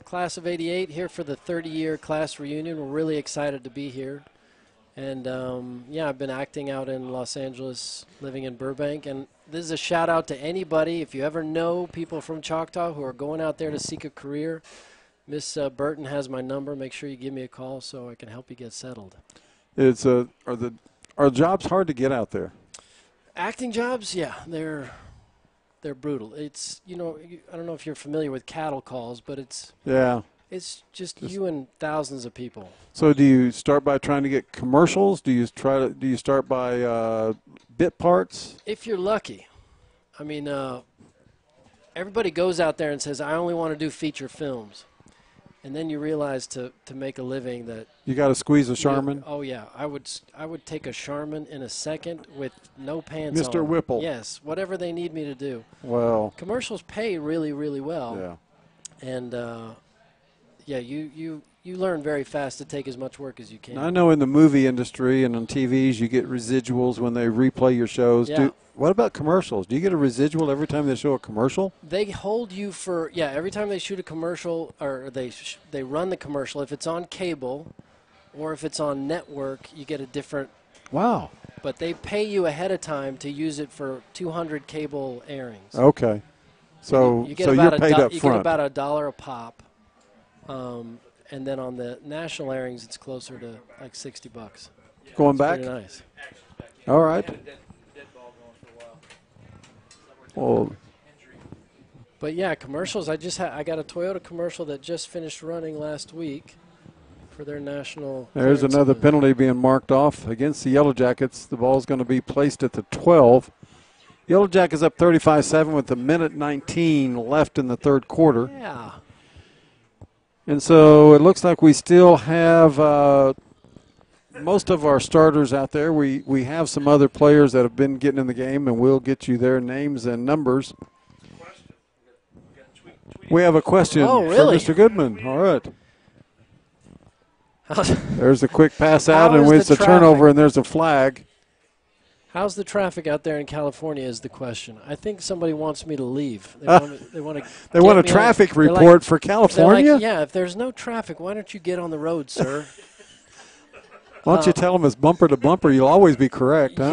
class of '88, here for the 30-year class reunion. We're really excited to be here, And, yeah, I've been acting out in Los Angeles, living in Burbank. And this is a shout-out to anybody. If you ever know people from Choctaw who are going out there to seek a career, Miss Burton has my number. Make sure you give me a call so I can help you get settled. Are jobs hard to get out there? Acting jobs, yeah, they're brutal. It's, I don't know if you're familiar with cattle calls, but it's just you and thousands of people. So do you start by trying to get commercials? Do you start by bit parts? If you're lucky. I mean, everybody goes out there and says, I only want to do feature films. And then you realize to make a living that you got to squeeze a Charmin. Oh yeah, I would take a Charmin in a second with no pants Mr. on. Whipple. Yes, whatever they need me to do. Well, commercials pay really, really well. Yeah. And yeah, you learn very fast to take as much work as you can. I know in the movie industry and on TVs you get residuals when they replay your shows. Yeah. What about commercials? Do you get a residual every time they show a commercial? They hold you for, every time they shoot a commercial or they run the commercial, if it's on cable or if it's on network, you get a different. Wow. But they pay you ahead of time to use it for 200 cable airings. Okay. So you get you're paid up front. You get about $1 a pop. And then on the national airings, it's closer to like $60. Going it's back? Pretty nice. All right. Well, but yeah, commercials. I got a Toyota commercial that just finished running last week for their national. There's another penalty being marked off against the Yellow Jackets. The ball's going to be placed at the 12. Yellow Jackets up 35-7 with a minute 19 left in the third quarter. Yeah. And so it looks like we still have most of our starters out there. We have some other players that have been getting in the game, and we'll get you their names and numbers. We have a question for Mr. Goodman. All right. There's a quick pass out, and it's a turnover, and there's a flag. How's the traffic out there in California is the question. I think somebody wants me to leave. They want a traffic report for California? Like, yeah, if there's no traffic, why don't you get on the road, sir? Why don't you tell them it's bumper to bumper? You'll always be correct, huh?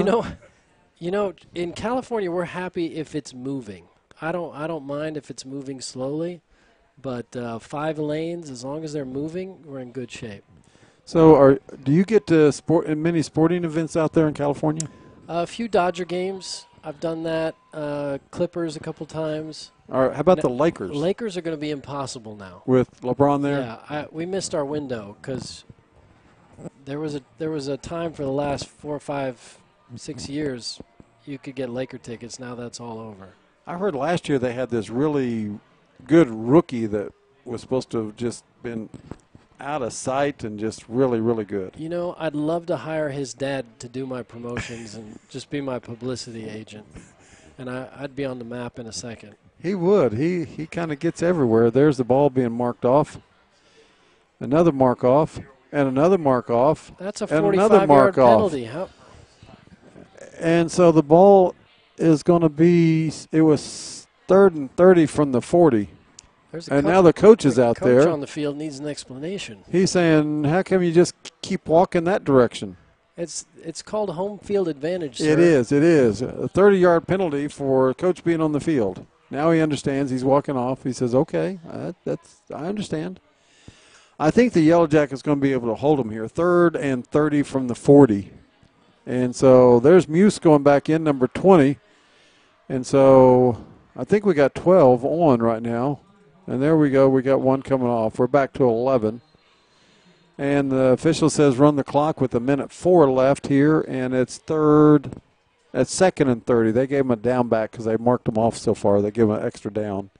You know, in California, we're happy if it's moving. I don't mind if it's moving slowly, but 5 lanes, as long as they're moving, we're in good shape. So, do you get to many sporting events out there in California? A few Dodger games. I've done that. Clippers a couple times. All right, how about the Lakers? Lakers are going to be impossible now. With LeBron there? Yeah, we missed our window because there was a time for the last 4, 5, 6 years you could get Laker tickets. Now that's all over. I heard last year they had this really good rookie that was supposed to have just been out of sight and just really, really good. You know, I'd love to hire his dad to do my promotions and just be my publicity agent. And I'd be on the map in a second. He would. He kind of gets everywhere. There's the ball being marked off. Another mark off. And another mark off. That's a 45-yard penalty. And so the ball is going to be, it was 3rd and 30 from the 40. And now the coach is out there. The coach on the field needs an explanation. He's saying, how come you just keep walking that direction? It's called home field advantage, sir. It is. A 30-yard penalty for coach being on the field. Now he understands. He's walking off. He says, okay, I understand. I think the Yellow Jackets going to be able to hold him here. 3rd and 30 from the 40. And so there's Muse going back in, number 20. And so I think we got 12 on right now. And there we go. We got one coming off. We're back to 11. And the official says run the clock with 1:04 left here, and it's 2nd and 30. They gave him a down back because they marked him off so far. They give him an extra down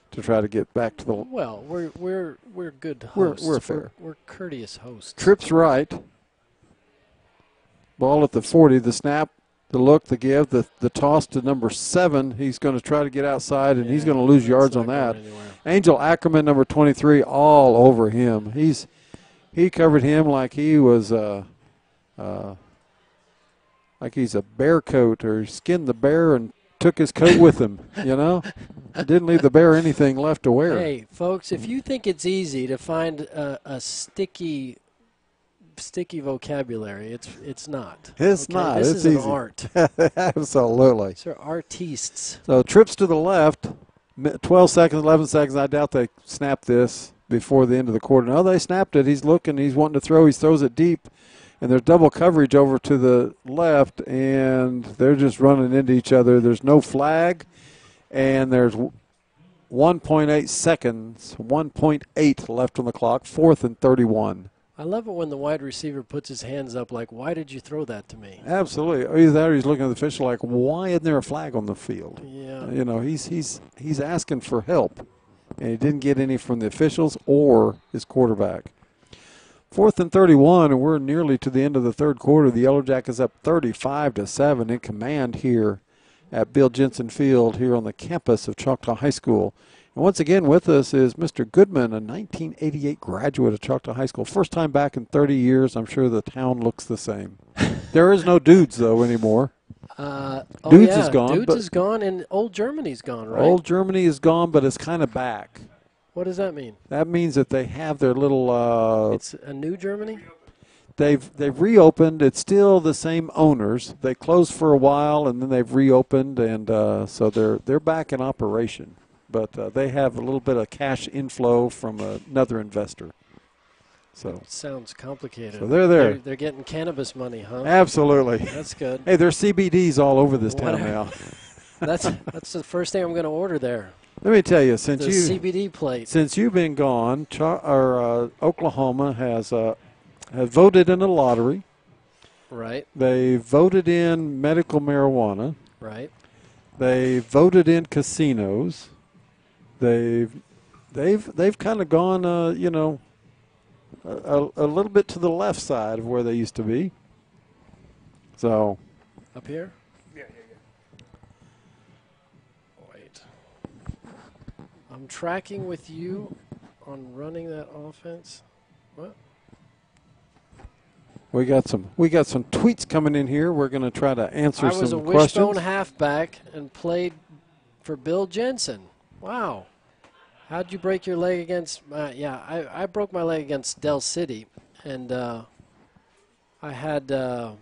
to try to get back to the. Well, we're good hosts. We're fair. We're courteous hosts. Trips right. Ball at the 40. The snap, the look, the give, the toss to number 7. He's going to try to get outside, and he's going to lose yards on that. Angel Ackerman, number 23, all over him. He covered him like he was like he's a bear coat, or skinned the bear and took his coat with him, you know. Didn't leave the bear anything left to wear. Hey, folks, if you think it's easy to find a sticky sticky vocabulary. It's not. It's okay? not. This it's is easy. an art. Absolutely. These are artistes. So trips to the left, 12 seconds, 11 seconds. I doubt they snapped this before the end of the quarter. No, they snapped it. He's looking. He's wanting to throw. He throws it deep. And there's double coverage over to the left, and they're just running into each other. There's no flag, and there's 1.8 seconds, 1.8 left on the clock, 4th and 31. I love it when the wide receiver puts his hands up like, why did you throw that to me? Absolutely. Either that or he's looking at the official like, why isn't there a flag on the field? Yeah. You know, he's asking for help, and he didn't get any from the officials or his quarterback. 4th and 31, and we're nearly to the end of the third quarter. The Yellow Jackets up 35-7 in command here at Bill Jensen Field here on the campus of Choctaw High School. And once again with us is Mr. Goodman, a 1988 graduate of Choctaw High School. First time back in 30 years. I'm sure the town looks the same. There is no Dudes, though, anymore. Dudes is gone. Dudes is gone, and Old Germany's gone, right? Old Germany is gone, but it's kind of back. What does that mean? That means that they have their little it's a new Germany? They've reopened. It's still the same owners. They closed for a while, and then they've reopened, and so they're back in operation. But they have a little bit of cash inflow from another investor. So sounds complicated. So they're there. They're getting cannabis money, huh? Absolutely. That's good. Hey, there's CBDs all over this town now. That's the first thing I'm going to order there. Let me tell you, the CBD plate. Since you've been gone, Oklahoma has voted in a lottery. Right. They voted in medical marijuana. Right. They voted in casinos. They've kind of gone, a little bit to the left side of where they used to be. So. Up here? Yeah. Wait. I'm tracking with you on running that offense. What? We got some tweets coming in here. We're going to try to answer some questions. I was a wishbone halfback and played for Bill Jensen. Wow. How'd you break your leg against? I broke my leg against Del City, and I had. There's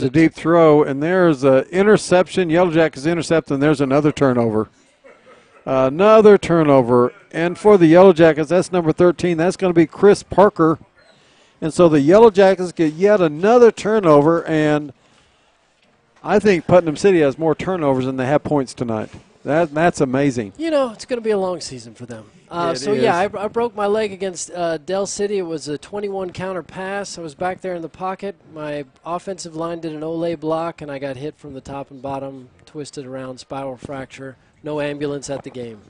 a deep throw, and there's an interception. Yellow Jackets intercept, and there's another turnover. Another turnover. And for the Yellow Jackets, that's number 13. That's going to be Chris Parker. And so the Yellow Jackets get yet another turnover, and I think Putnam City has more turnovers than they have points tonight. That's amazing. You know, it's going to be a long season for them. I broke my leg against Del City. It was a 21 counter pass. I was back there in the pocket. My offensive line did an Olay block, and I got hit from the top and bottom, twisted around, spiral fracture. No ambulance at the game.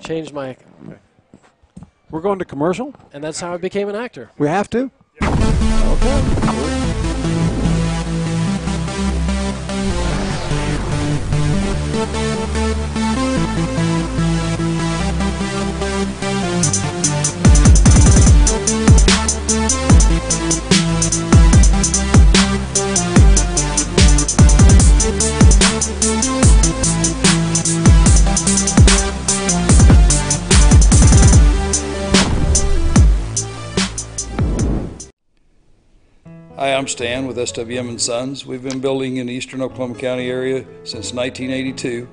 Changed my... Okay. We're going to commercial? And that's how I became an actor. We have to? Okay. Hi, I'm Stan with SWM & Sons. We've been building in the eastern Oklahoma County area since 1982.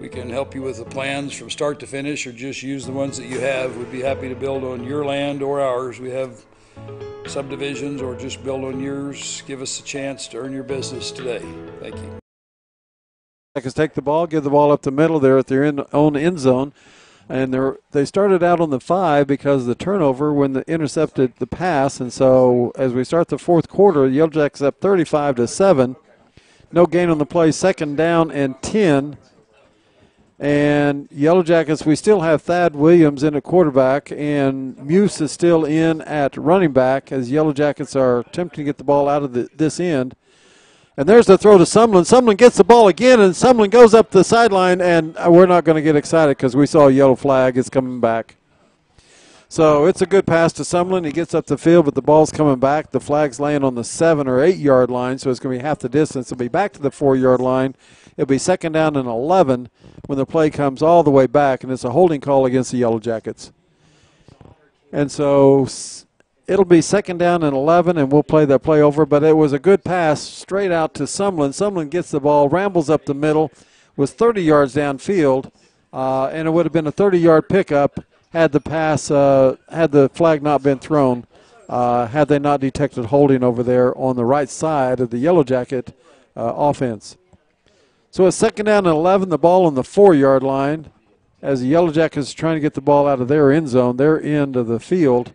We can help you with the plans from start to finish, or just use the ones that you have. We'd be happy to build on your land or ours. We have subdivisions, or just build on yours. Give us a chance to earn your business today. Thank you. Jackets take the ball, give the ball up the middle there at their own end zone. And they started out on the 5 because of the turnover when they intercepted the pass. And so as we start the fourth quarter, the Yellow Jackets up 35-7. No gain on the play, 2nd down and 10. And Yellow Jackets, we still have Thad Williams in at quarterback, and Muse is still in at running back as Yellow Jackets are attempting to get the ball out of this end. And there's the throw to Sumlin. Sumlin gets the ball again, and Sumlin goes up the sideline, and we're not going to get excited because we saw a yellow flag. It's coming back. So it's a good pass to Sumlin. He gets up the field, but the ball's coming back. The flag's laying on the 7 or 8 yard line, so it's going to be half the distance. It'll be back to the 4 yard line. It'll be 2nd down and 11 when the play comes all the way back, and it's a holding call against the Yellow Jackets. And so it'll be 2nd down and 11, and we'll play that play over. But it was a good pass straight out to Sumlin. Sumlin gets the ball, rambles up the middle, was 30 yards downfield, and it would have been a 30-yard pickup had the flag not been thrown, had they not detected holding over there on the right side of the Yellow Jacket offense. So it's 2nd down and 11, the ball on the 4 yard line as the Yellow Jackets trying to get the ball out of their end zone, their end of the field.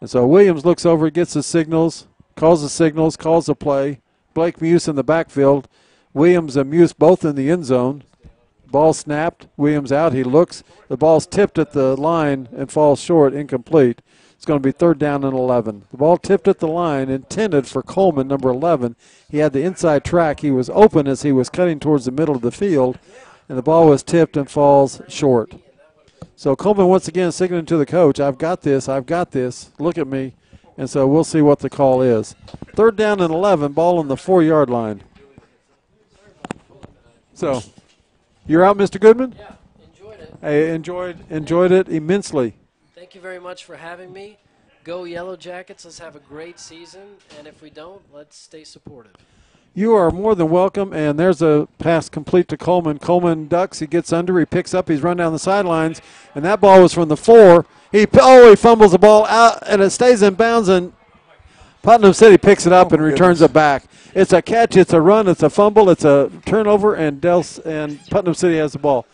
And so Williams looks over, gets the signals, calls the play. Blake Muse in the backfield. Williams and Muse both in the end zone. Ball snapped. Williams out. He looks. The ball's tipped at the line and falls short, incomplete. It's going to be 3rd down and 11. The ball tipped at the line, intended for Coleman, number 11. He had the inside track. He was open as he was cutting towards the middle of the field, and the ball was tipped and falls short. So Coleman once again signaling to the coach, I've got this, look at me. And so we'll see what the call is. 3rd down and 11, ball on the 4 yard line. So you're out, Mr. Goodman? Yeah, enjoyed it. I enjoyed it immensely. Thank you very much for having me. Go Yellow Jackets. Let's have a great season. And if we don't, let's stay supportive. You are more than welcome, and there's a pass complete to Coleman. Coleman ducks, he gets under, he picks up, he's run down the sidelines, and that ball was from the 4. He fumbles the ball out, and it stays in bounds, and Putnam City picks it up and returns it back. It's a catch, it's a run, it's a fumble, it's a turnover, and Putnam City has the ball.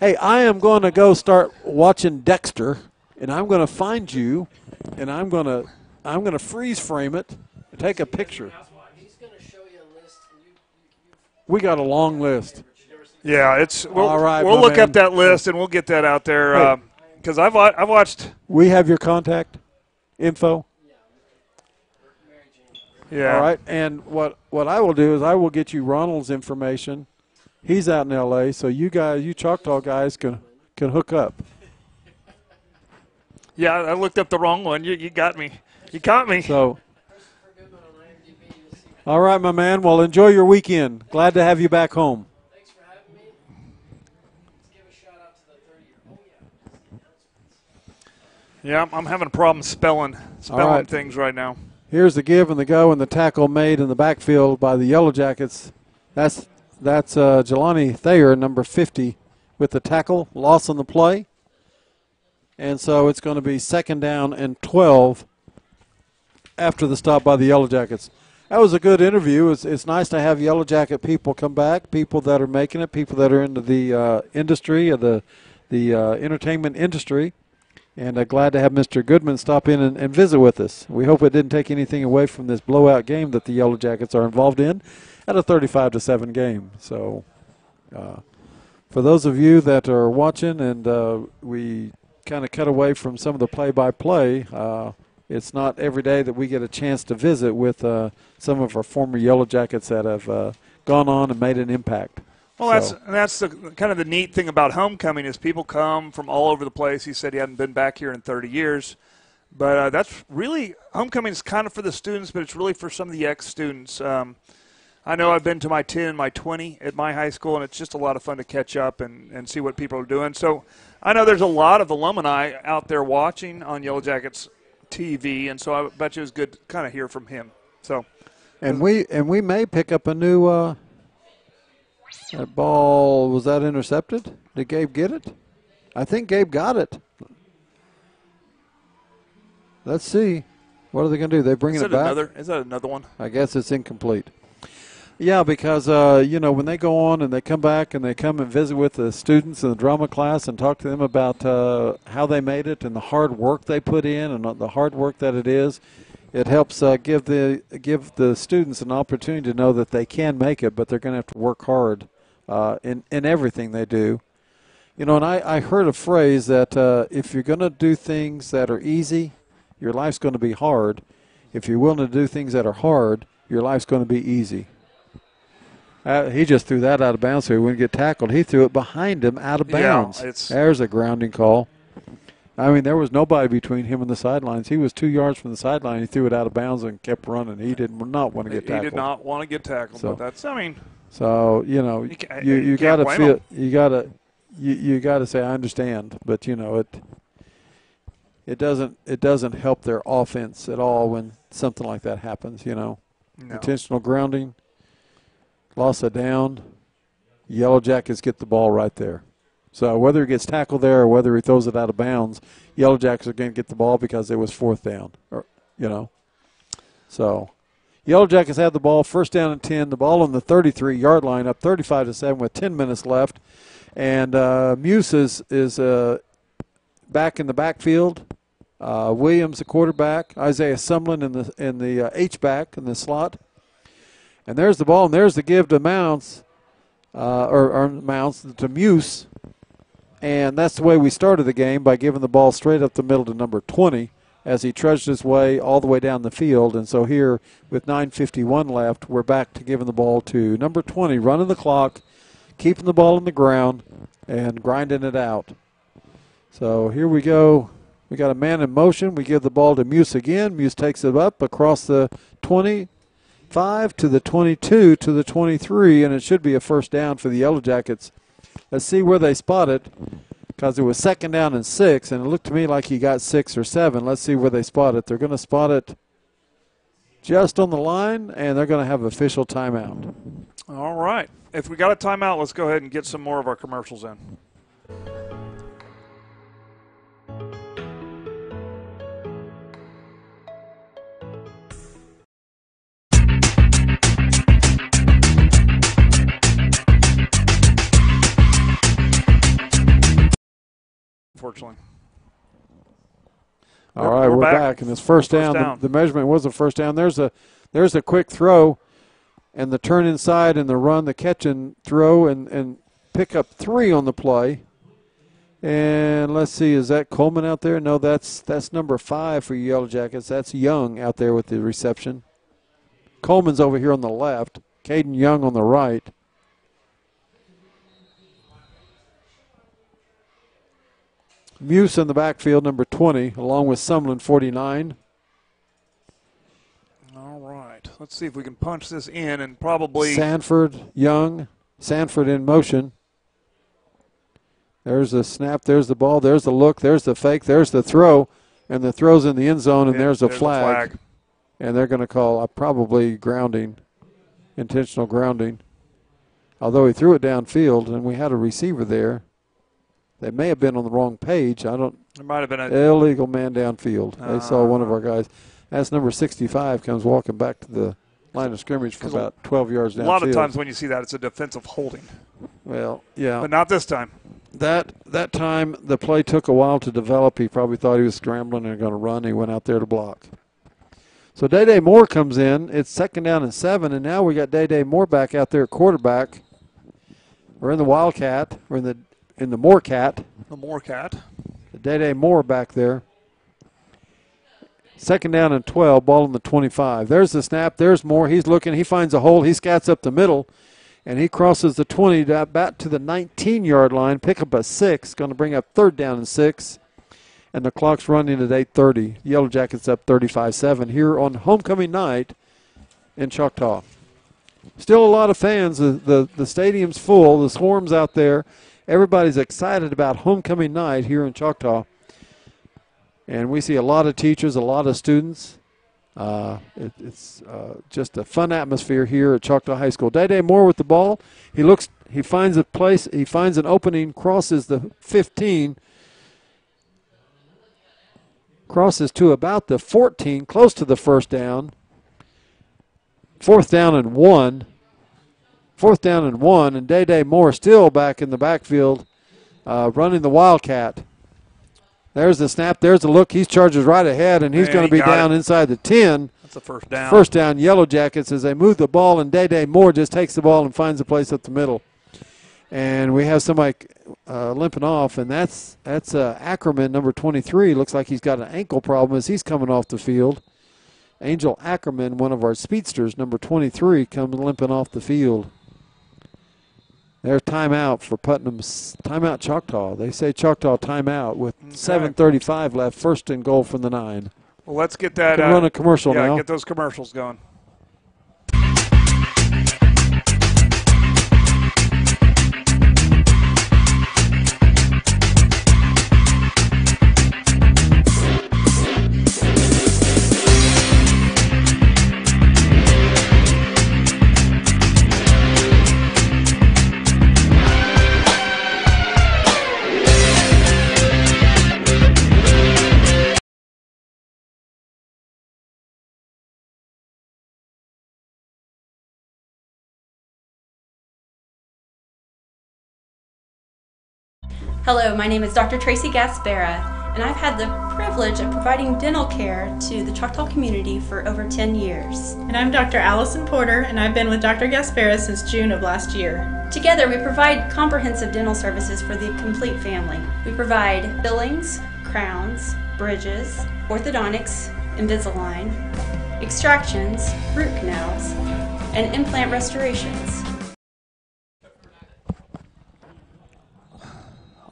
Hey, I am going to go start watching Dexter, and I'm going to find you, and I'm going to freeze frame it and take a picture. We got a long list. Yeah, all right. We'll look up that list and we'll get that out there because I've watched. We have your contact info. Yeah. All right, and what I will do is I will get you Ronald's information. He's out in L.A., so you Choctaw guys can hook up. Yeah, I looked up the wrong one. You got me. You caught me. So. All right, my man. Well, enjoy your weekend. Glad to have you back home. Thanks for having me. Let's give a shout out to the 30-year-old. Yeah, I'm having a problem spelling things right now. Here's the give and the go and the tackle made in the backfield by the Yellow Jackets. That's Jelani Thayer, number 50, with the tackle, loss on the play. And so it's going to be 2nd down and 12 after the stop by the Yellow Jackets. That was a good interview. It's nice to have Yellow Jacket people come back, people that are making it, people that are into the industry, of the entertainment industry. And glad to have Mr. Goodman stop in and visit with us. We hope it didn't take anything away from this blowout game that the Yellow Jackets are involved in at a 35-7 game. So for those of you that are watching, and we kind of cut away from some of the play-by-play, it's not every day that we get a chance to visit with some of our former Yellow Jackets that have gone on and made an impact. Well, that's the kind of the neat thing about homecoming is people come from all over the place. He said he hadn't been back here in 30 years. But that's really – homecoming is kind of for the students, but it's really for some of the ex-students. I know I've been to my 10 and my 20 at my high school, and it's just a lot of fun to catch up and see what people are doing. So I know there's a lot of alumni out there watching on Yellow Jackets TV, and so I bet you it was good to kind of hear from him. So, and we may pick up a new that ball. Was that intercepted? Did Gabe get it? I think Gabe got it. Let's see. What are they going to do? They bring it back? Is that another one? I guess it's incomplete. Yeah, because, when they go on and they come back and they come and visit with the students in the drama class and talk to them about how they made it and the hard work they put in and the hard work that it is, it helps give the students an opportunity to know that they can make it, but they're going to have to work hard in everything they do. And I heard a phrase that if you're going to do things that are easy, your life's going to be hard. If you're willing to do things that are hard, your life's going to be easy. He just threw that out of bounds so he wouldn't get tackled. He threw it behind him out of bounds. Yeah, there's a grounding call. I mean, there was nobody between him and the sidelines. He was 2 yards from the sideline. He threw it out of bounds and kept running. He did not want to get tackled. He did not want to get tackled, but that's, I mean. So, you know, you got to feel, you got to say, I understand, but, you know, it doesn't help their offense at all when something like that happens, you know. No. Intentional grounding, loss of down, Yellow Jackets get the ball right there. So whether he gets tackled there or whether he throws it out of bounds, Yellow Jackets are going to get the ball because it was 4th down, or, you know. So Yellow Jackets have the ball, 1st down and 10, the ball on the 33-yard line, up 35-7 with 10 minutes left. And Muse is back in the backfield. Williams, the quarterback. Isaiah Sumlin in the H-back in the slot. And there's the ball, and there's the give to Mounts, or Mounts to Muse. And that's the way we started the game, by giving the ball straight up the middle to number 20 as he trudged his way all the way down the field. And so here, with 9:51 left, we're back to giving the ball to number 20, running the clock, keeping the ball on the ground, and grinding it out. So here we go. We got a man in motion. We give the ball to Muse again. Muse takes it up across the 25 to the 22 to the 23, and it should be a 1st down for the Yellow Jackets. Let's see where they spot it, because it was 2nd down and 6, and it looked to me like he got 6 or 7. Let's see where they spot it. They're going to spot it just on the line, and they're going to have official timeout. All right. If we got a timeout, let's go ahead and get some more of our commercials in. Unfortunately. All right, we're back. And it's first down. The measurement was a 1st down. There's a quick throw, and the turn inside and the run, the catch and throw, and pick up 3 on the play. And let's see, is that Coleman out there? No, that's number 5 for Yellow Jackets. That's Young out there with the reception. Coleman's over here on the left. Caden Young on the right. Muse in the backfield, number 20, along with Sumlin, 49. All right. Let's see if we can punch this in, and probably Sanford, Young. Sanford in motion. There's the snap. There's the ball. There's the look. There's the fake. There's the throw. And the throw's in the end zone, and there's a flag. And they're going to call probably grounding, intentional grounding. Although he threw it downfield, and we had a receiver there. They may have been on the wrong page. There might have been an illegal man downfield. They saw one of our guys. That's number 65, comes walking back to the line of scrimmage from about 12 yards downfield. A lot of times when you see that, it's a defensive holding. Well, yeah. But not this time. That time, the play took a while to develop. He probably thought he was scrambling and going to run. He went out there to block. So Day Moore comes in. It's 2nd down and 7, and now we got Day Moore back out there at quarterback. We're in the Wildcat. We're in the Moorcat. The Moorcat. Day Moore back there. 2nd down and 12, ball on the 25. There's the snap. There's Moore. He's looking. He finds a hole. He scats up the middle, and he crosses the 20 back to the 19-yard line. Pick up a 6. Going to bring up 3rd down and 6. And the clock's running at 8:30. Yellow Jackets up 35-7 here on homecoming night in Choctaw. Still a lot of fans. The stadium's full. The swarm's out there. Everybody's excited about homecoming night here in Choctaw. And we see a lot of teachers, a lot of students. It's just a fun atmosphere here at Choctaw High School. Day Moore with the ball. He finds a place, he finds an opening, crosses the 15, crosses to about the 14, close to the 1st down. 4th down and 1. 4th down and 1, and Day Moore still back in the backfield running the Wildcat. There's the snap. There's the look. He charges right ahead, and he's going to be down inside the 10. That's the 1st down. 1st down, Yellow Jackets, as they move the ball, and Day Moore just takes the ball and finds a place up the middle. And we have somebody limping off, and that's Ackerman, number 23. Looks like he's got an ankle problem as he's coming off the field. Angel Ackerman, one of our speedsters, number 23, comes limping off the field. There's timeout for Putnam's timeout Choctaw. They say Choctaw timeout with 7:35 left. First and goal from the 9. Well, let's get that. Run a commercial now. Yeah, get those commercials going. Hello, my name is Dr. Tracy Gaspera, and I've had the privilege of providing dental care to the Choctaw community for over 10 years. And I'm Dr. Allison Porter, and I've been with Dr. Gaspera since June of last year. Together, we provide comprehensive dental services for the complete family. We provide fillings, crowns, bridges, orthodontics, Invisalign, extractions, root canals, and implant restorations.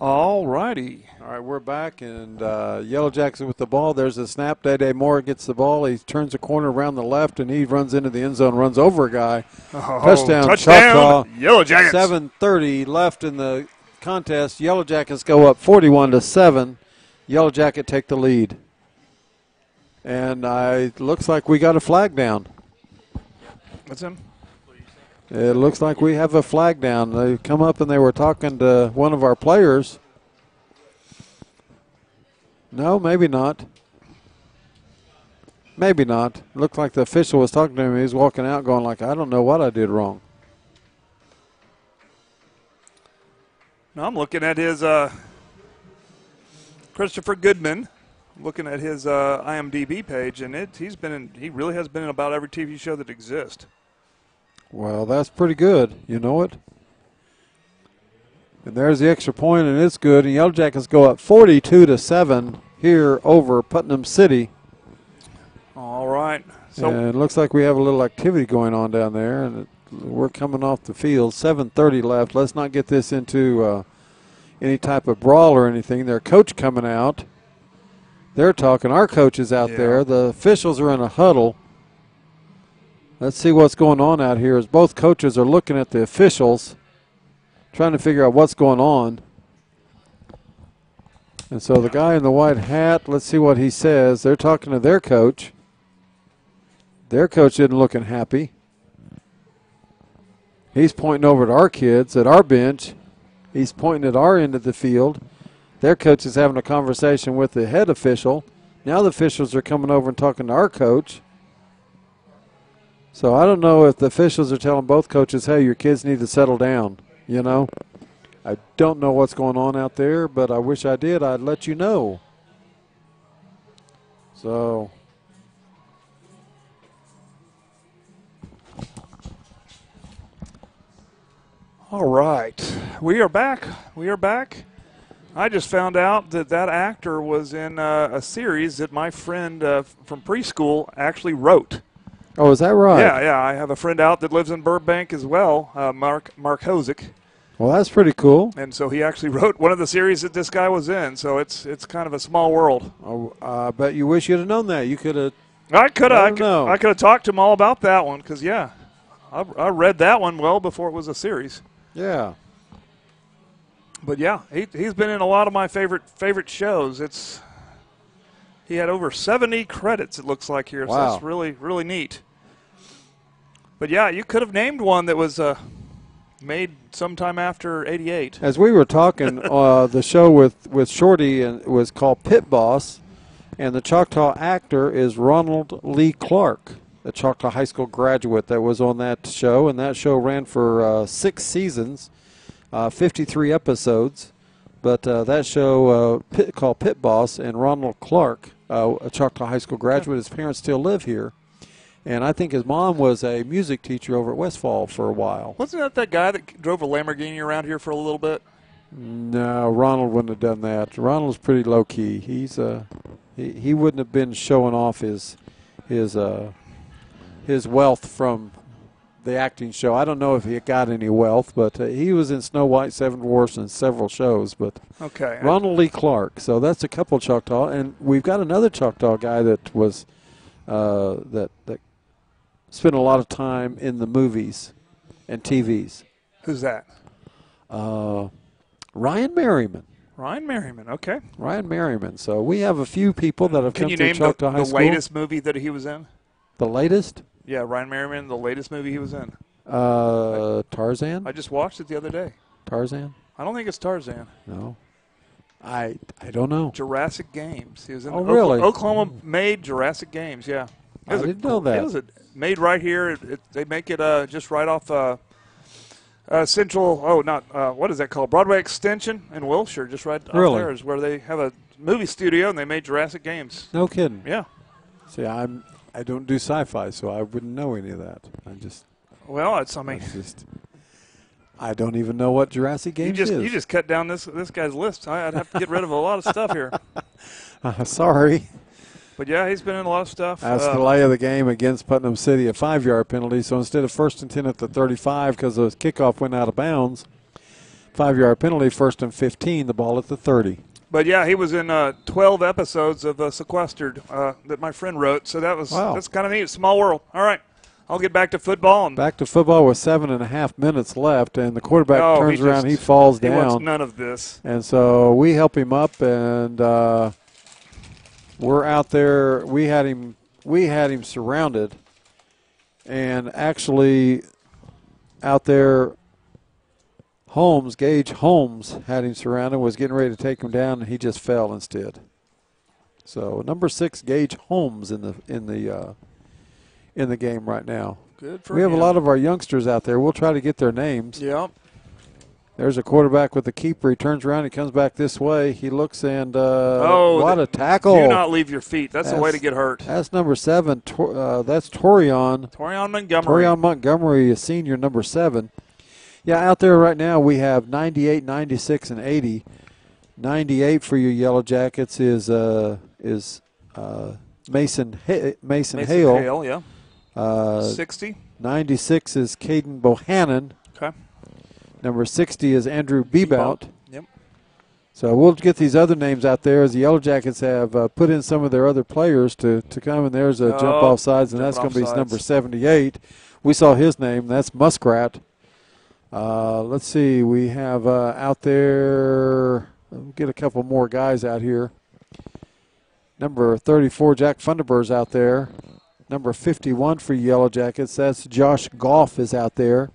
All righty. All right, we're back, and Yellow Jackets with the ball. There's a snap. Day Moore gets the ball. He turns the corner around the left, and he runs into the end zone, runs over a guy. Touchdown, Choctaw. Yellow Jackets. 7:30 left in the contest. Yellow Jackets go up 41-7. Yellow Jacket take the lead. And looks like we got a flag down. What's in? It looks like we have a flag down. They come up and they were talking to one of our players. No, maybe not. Maybe not. Looked like the official was talking to him. He was walking out going like, I don't know what I did wrong. Now I'm looking at his Christopher Goodman, looking at his IMDb page, and he really has been in about every TV show that exists. Well, that's pretty good. You know it. And there's the extra point, and it's good. And Yellow Jackets go up 42-7 here over Putnam City. All right. So and it looks like we have a little activity going on down there, and we're coming off the field. 7:30 left. Let's not get this into any type of brawl or anything. Their coach coming out. They're talking. Our coach is out there. The officials are in a huddle. Let's see what's going on out here as both coaches are looking at the officials, trying to figure out what's going on. And so the guy in the white hat, let's see what he says. They're talking to their coach. Their coach isn't looking happy. He's pointing over at our kids at our bench. He's pointing at our end of the field. Their coach is having a conversation with the head official. Now the officials are coming over and talking to our coach. So I don't know if the officials are telling both coaches, hey, your kids need to settle down, you know. I don't know what's going on out there, but I wish I did. I'd let you know. So all right. We are back. We are back. I just found out that actor was in a series that my friend from preschool actually wrote. Oh, is that right? Yeah. I have a friend out that lives in Burbank as well, Mark Hosick. Well, that's pretty cool. And so he actually wrote one of the series that this guy was in. So it's kind of a small world. Oh, I bet you wish you'd have known that. You could have. I could have talked to him all about that one because I read that one well before it was a series. Yeah. But yeah, he's been in a lot of my favorite shows. He had over 70 credits, it looks like here. Wow. So that's really, really neat. But yeah, you could have named one that was made sometime after '88. As we were talking, the show with Shorty was called Pit Boss, and the Choctaw actor is Ronald Lee Clark, a Choctaw High School graduate that was on that show, and that show ran for 6 seasons, 53 episodes. But that show called Pit Boss, and Ronald Clark, a Choctaw High School graduate, his parents still live here. And I think his mom was a music teacher over at Westfall for a while. Wasn't that guy that drove a Lamborghini around here for a little bit? No, Ronald wouldn't have done that. Ronald's pretty low key. He's he wouldn't have been showing off his wealth from the acting show. I don't know if he got any wealth, but he was in Snow White, Seven Dwarfs, and several shows. But Okay. Ronald Lee Clark. So that's a couple of Choctaw, and we've got another Choctaw guy that was that spent a lot of time in the movies and TVs. Who's that? Ryan Merriman. Ryan Merriman. Okay. Ryan Merriman. So we have a few people that have Can come you through name Choctaw High the School. latest movie that he was in? The latest? Yeah, Ryan Merriman, the latest movie he was in. Tarzan? I just watched it the other day. Tarzan? I don't think it's Tarzan. No. I don't know. Jurassic Games. He was in really? Oklahoma-made Jurassic Games, yeah. I didn't know that. It was made right here. They make it just right off Central, what is that called? Broadway Extension in Wilshire, just right off there is where they have a movie studio, and they made Jurassic Games. No kidding. Yeah. See, I don't do sci-fi, so I wouldn't know any of that. I don't even know what Jurassic Games is. You just cut down this guy's list. I'd have to get rid of a lot of stuff here. Sorry. But, yeah, he's been in a lot of stuff. That's the delay of the game against Putnam City, a 5-yard penalty. So instead of 1st and 10 at the 35 because the kickoff went out of bounds, 5-yard penalty, 1st and 15, the ball at the 30. But, yeah, he was in 12 episodes of Sequestered that my friend wrote. So that's kind of neat. Small world. All right. I'll get back to football. Back to football with 7.5 minutes left, and the quarterback turns around. He falls down. He wants none of this. And so we help him up, and we're out there. We had him surrounded, and actually out there, Gage Holmes had him surrounded, was getting ready to take him down, and he just fell instead. So number 6, Gage Holmes in the game right now. Good for We have him. a lot of our youngsters out there. We'll try to get their names. Yep. There's a quarterback with the keeper. He turns around. He comes back this way. He looks and what a tackle. Do not leave your feet. That's the way to get hurt. That's number 7. That's Torion. Torion Montgomery. Torion Montgomery, a senior, number 7. Yeah, out there right now we have 98, 96, and 80. 98 for your Yellow Jackets is Mason Hale. Hale, yeah. 60. 96 is Caden Bohannon. Okay. Number 60 is Andrew Bebout. Yep. So we'll get these other names out there as the Yellow Jackets have put in some of their other players to come, and there's a jump off sides, and that's going to be number 78. We saw his name. That's Muskrat. Let's see. We have out there, we'll get a couple more guys out here. Number 34, Jack Funderburg's out there. Number 51 for Yellow Jackets, that's Josh Goff is out there.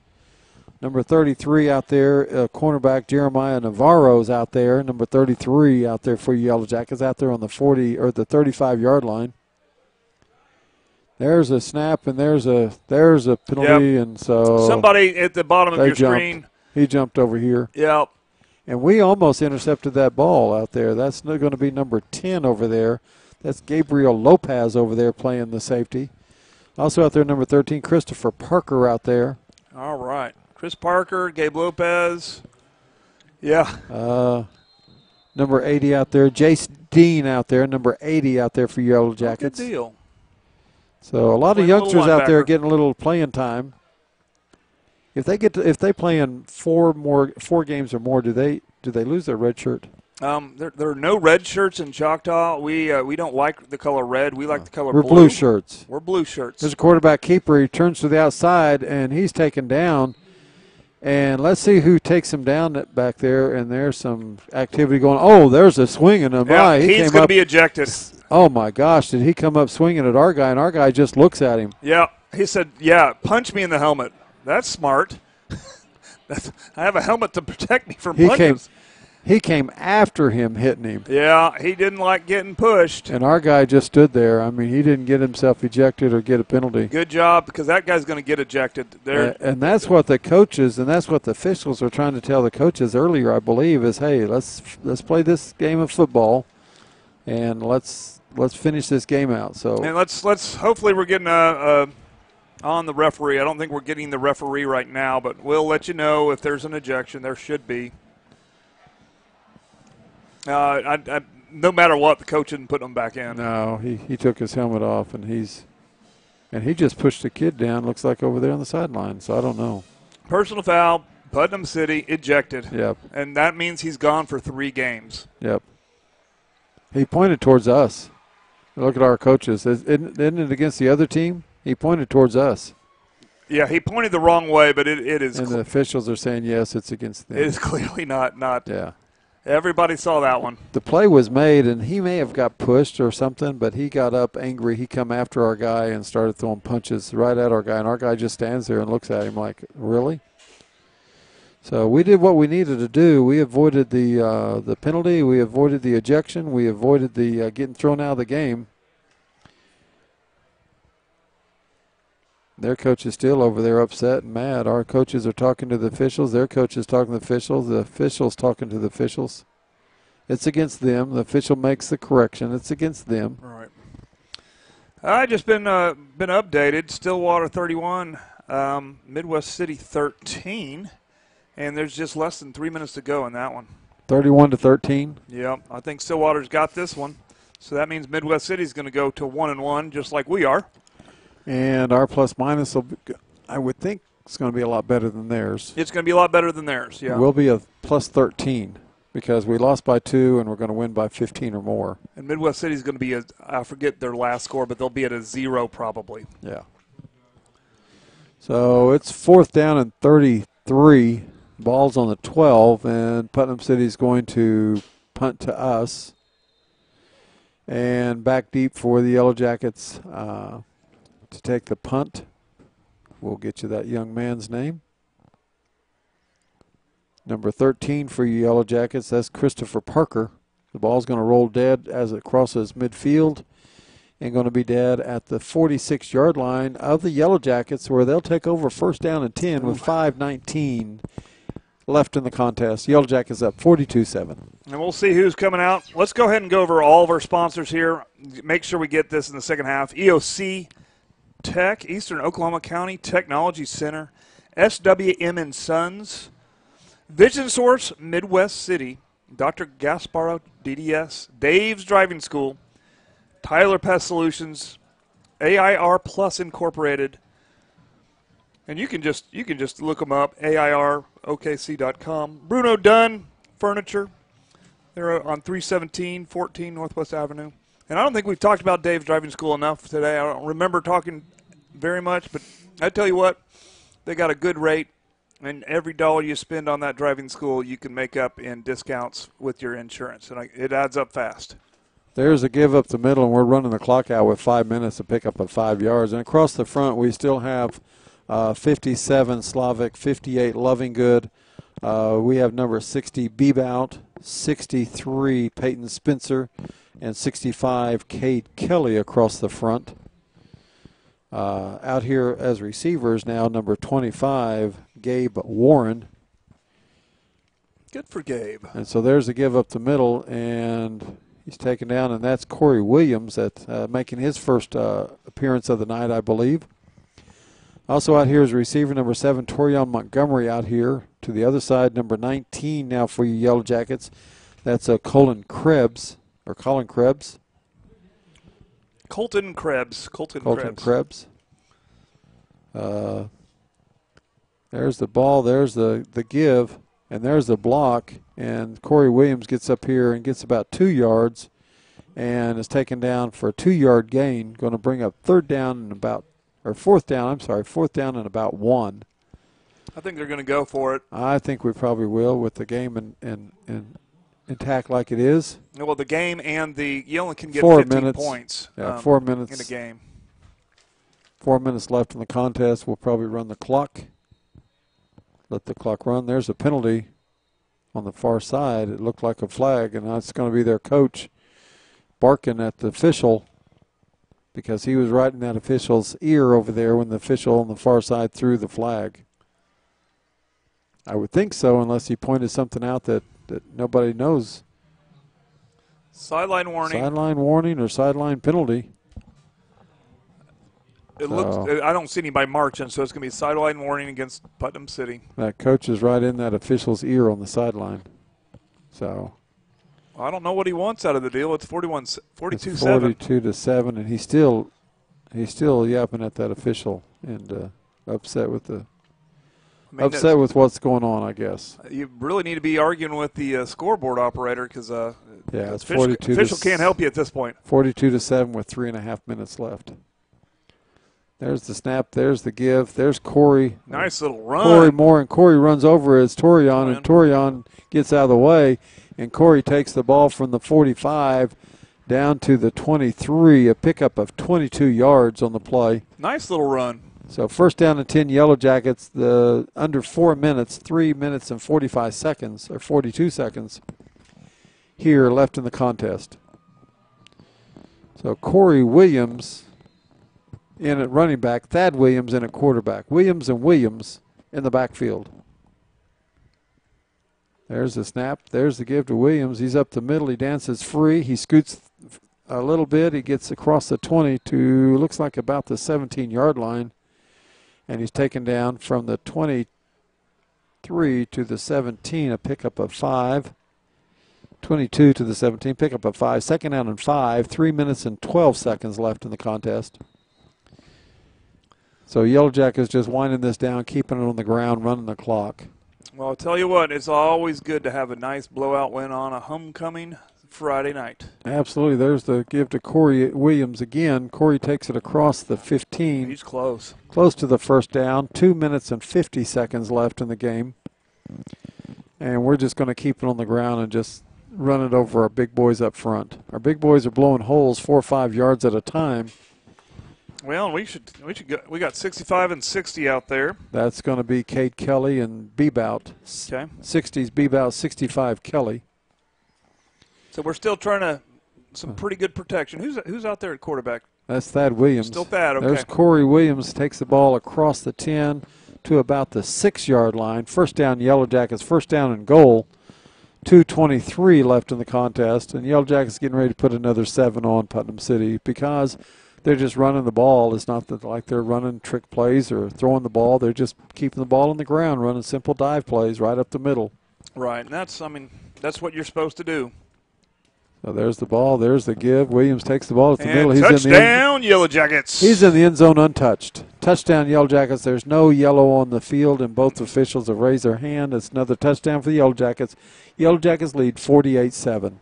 Number 33 out there, cornerback Jeremiah Navarro's out there. Number 33 out there for Yellow Jackets, out there on the 40 or the 35-yard line. There's a snap and there's a penalty, and so somebody at the bottom of your screen. He jumped over here. Yep. And we almost intercepted that ball out there. That's going to be number 10 over there. That's Gabriel Lopez over there playing the safety. Also out there, number 13, Christopher Parker out there. All right. Chris Parker, Gabe Lopez. Yeah. Number 80 out there, Jace Dean out there, number 80 out there for Yellow Jackets. Good deal. So a lot of youngsters out there getting a little playing time. If they play in four games or more, do they lose their red shirt? There are no red shirts in Choctaw. We don't like the color red. We like the color blue. We're blue shirts. We're blue shirts. There's a quarterback keeper. He turns to the outside, and he's taken down. And let's see who takes him down back there. And there's some activity going on. Oh, there's a swing and a yeah, he's going to be ejected. Oh, my gosh. Did he come up swinging at our guy? And our guy just looks at him. Yeah. He said, yeah, punch me in the helmet. That's smart. I have a helmet to protect me from punches. He came after him, hitting him. Yeah, he didn't like getting pushed. And our guy just stood there. I mean, he didn't get himself ejected or get a penalty. Good job, because that guy's going to get ejected. And that's what the coaches and that's what the officials are trying to tell the coaches earlier, I believe, is, hey, let's play this game of football, and let's finish this game out. So and let's hopefully we're getting on the referee. I don't think we're getting the referee right now, but we'll let you know if there's an ejection. There should be. No matter what, the coach didn't put him back in. No, he took his helmet off, and he's And he just pushed the kid down, looks like over there on the sideline, so I don't know. Personal foul, Putnam City ejected. Yep. And that means he's gone for 3 games. Yep. He pointed towards us. Look at our coaches. Isn't it against the other team? He pointed towards us. Yeah, he pointed the wrong way, but it is. And the officials are saying, yes, it's against them. It is clearly not. Yeah. Everybody saw that one. The play was made, and he may have got pushed or something, but he got up angry. He come after our guy and started throwing punches right at our guy, and our guy just stands there and looks at him like, really? So we did what we needed to do. We avoided the penalty. We avoided the ejection. We avoided the getting thrown out of the game. Their coach is still over there upset and mad. Our coaches are talking to the officials. Their coach is talking to the officials. The officials talking to the officials. It's against them. The official makes the correction. It's against them. All right. I just been updated. Stillwater 31, Midwest City 13, and there's just less than 3 minutes to go in that one. 31-13. Yeah, I think Stillwater's got this one. So that means Midwest City's going to go to 1-1, just like we are. And our plus-minus, I would think, it's going to be a lot better than theirs. It's going to be a lot better than theirs, yeah. We'll be a plus 13 because we lost by 2 and we're going to win by 15 or more. And Midwest City's going to be, I forget their last score, but they'll be at a 0 probably. Yeah. So it's 4th down and 33. Ball's on the 12, and Putnam City's going to punt to us. And back deep for the Yellow Jackets to take the punt. We'll get you that young man's name. Number 13 for you Yellow Jackets, that's Christopher Parker. The ball's going to roll dead as it crosses midfield and going to be dead at the 46-yard line of the Yellow Jackets, where they'll take over 1st down and 10 with 5:19 left in the contest. Yellow Jackets up 42-7. And we'll see who's coming out. Let's go ahead and go over all of our sponsors here. Make sure we get this in the second half. EOC Tech, Eastern Oklahoma County Technology Center, SWM & Sons, Vision Source, Midwest City, Dr. Gasparo, DDS, Dave's Driving School, Tyler Pest Solutions, AIR Plus Incorporated, and you can just look them up, AIROKC.com. Bruno Dunn Furniture, they're on 317 14 Northwest Avenue. And I don't think we've talked about Dave's Driving School enough today. I don't remember talking very much, but I tell you what, they got a good rate, and every dollar you spend on that driving school, you can make up in discounts with your insurance, and it adds up fast. There's a give up the middle, and we're running the clock out with 5 minutes to pick up at 5 yards. And across the front, we still have 57 Slavic, 58 Loving Good. We have number 60 Bebout, 63 Peyton Spencer, and 65 Cade Kelly across the front. Out here as receivers now, number 25 Gabe Warren. Good for Gabe. And so there's a give up the middle, and he's taken down, and that's Corey Williams that's making his first appearance of the night, I believe. Also out here is receiver number 7, Torian Montgomery out here. To the other side, number 19 now for you Yellow Jackets. That's Colin Krebs. Colton Krebs. Colton Krebs. There's the ball. There's the give. And there's the block. And Corey Williams gets up here and gets about 2 yards and is taken down for a 2-yard gain. Going to bring up 4th down and about 1. I think they're going to go for it. I think we probably will with the game intact like it is. Well, the game and you only can get 15 points. Yeah, 4 minutes in a game. 4 minutes left in the contest. We'll probably run the clock. Let the clock run. There's a penalty on the far side. It looked like a flag, and that's going to be their coach barking at the official because he was right in that official's ear over there when the official on the far side threw the flag. I would think so, unless he pointed something out that nobody knows. Sideline warning. Sideline warning or sideline penalty. It looks. I don't see anybody marching, so it's going to be sideline warning against Putnam City. That coach is right in that official's ear on the sideline. So. I don't know what he wants out of the deal. It's 42-7. 42-7, and he still He's still yapping at that official and upset with the with what's going on, I guess. You really need to be arguing with the scoreboard operator because it's 42. Official can't help you at this point. 42-7 with 3.5 minutes left. There's the snap. There's the give. There's Corey. Nice little run. Corey Moore, and Corey runs over as Torian, and Torian gets out of the way, and Corey takes the ball from the 45 down to the 23, a pickup of 22 yards on the play. Nice little run. So first down and 10 Yellow Jackets, the under 4 minutes, 3 minutes and 45 seconds, or 42 seconds here left in the contest. So Corey Williams in at running back, Thad Williams in at quarterback. Williams and Williams in the backfield. There's the snap. There's the give to Williams. He's up the middle. He dances free. He scoots a little bit. He gets across the 20 to, looks like about the 17-yard line. And he's taken down from the 23 to the 17, a pickup of 5. 22 to the 17, pickup of 5. Second down and 5. 3 minutes and 12 seconds left in the contest. So Yellow Jackets just winding this down, keeping it on the ground, running the clock. Well, I'll tell you what, it's always good to have a nice blowout win on a homecoming Friday night. Absolutely. There's the give to Corey Williams again. Corey takes it across the 15. He's close. Close to the first down. 2 minutes and 50 seconds left in the game. And we're just going to keep it on the ground and just run it over our big boys up front. Our big boys are blowing holes 4 or 5 yards at a time. Well, we got 65 and 60 out there. That's going to be Kate Kelly and Bebout. Okay. 60s Bebout, 65 Kelly. So we're still trying to some pretty good protection. Who's out there at quarterback? That's Thad Williams. Still Thad. Okay. There's Corey Williams, takes the ball across the 10 to about the 6-yard line. First down, Yellow Jackets. First down and goal. 2:23 left in the contest, and Yellow Jackets getting ready to put another 7 on Putnam City because they're just running the ball. It's not that like they're running trick plays or throwing the ball. They're just keeping the ball on the ground, running simple dive plays right up the middle. Right, and that's what you're supposed to do. So there's the ball. There's the give. Williams takes the ball at the middle. He's touchdown, Yellow Jackets. He's in the end zone untouched. Touchdown, Yellow Jackets. There's no yellow on the field, and both officials have raised their hand. It's another touchdown for the Yellow Jackets. Yellow Jackets lead 48-7.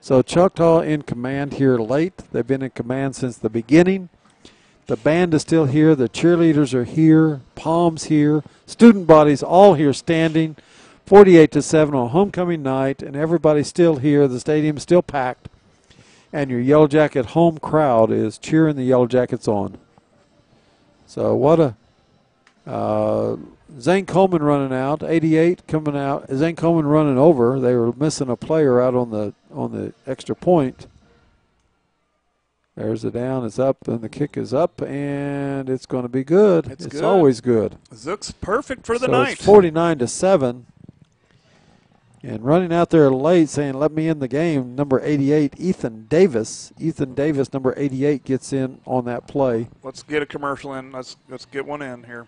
So Choctaw in command here late. They've been in command since the beginning. The band is still here. The cheerleaders are here. Palms here. Student bodies all here standing. 48-7 on homecoming night, and everybody's still here. The stadium's still packed, and your Yellow Jacket home crowd is cheering the Yellow Jackets on. So what a Zane Coleman running out, 88 coming out. Zane Coleman running over. They were missing a player out on the extra point. There's the down. It's up, and the kick is up, and it's going to be good. It's good. Always good. Looks perfect for the so night. It's 49-7. And running out there late saying, let me in the game, number 88, Ethan Davis. Ethan Davis, number 88, gets in on that play. Let's get a commercial in. Let's get one in here.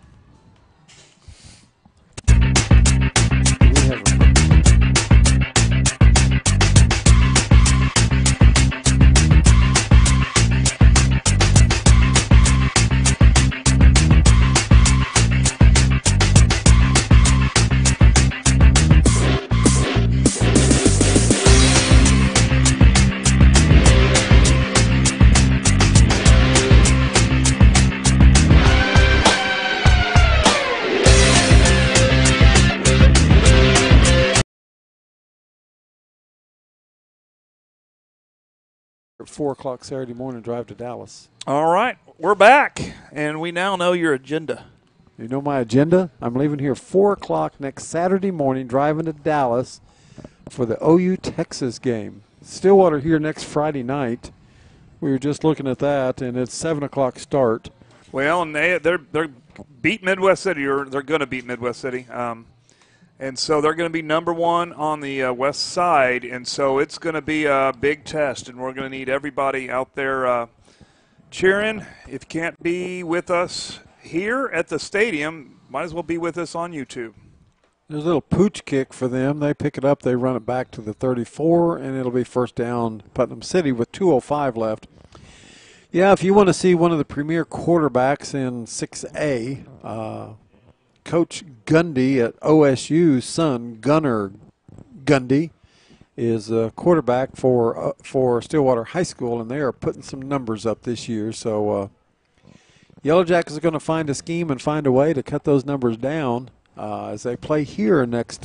At 4 o'clock Saturday morning, drive to Dallas. All right, we're back, and we now know your agenda. You know my agenda? I'm leaving here 4 o'clock next Saturday morning, driving to Dallas for the OU Texas game. Stillwater here next Friday night. We were just looking at that, and it's 7 o'clock start. Well, and they're beat Midwest City, or they're going to beat Midwest City. And so they're going to be number 1 on the west side, and so it's going to be a big test, and we're going to need everybody out there cheering. If you can't be with us here at the stadium, might as well be with us on YouTube. There's a little pooch kick for them. They pick it up, they run it back to the 34, and it'll be first down Putnam City with 2:05 left. Yeah, if you want to see one of the premier quarterbacks in 6A, Coach Gundy at OSU's son, Gunner Gundy, is a quarterback for Stillwater High School, and they are putting some numbers up this year. So Yellow Jackets are going to find a scheme and find a way to cut those numbers down as they play here next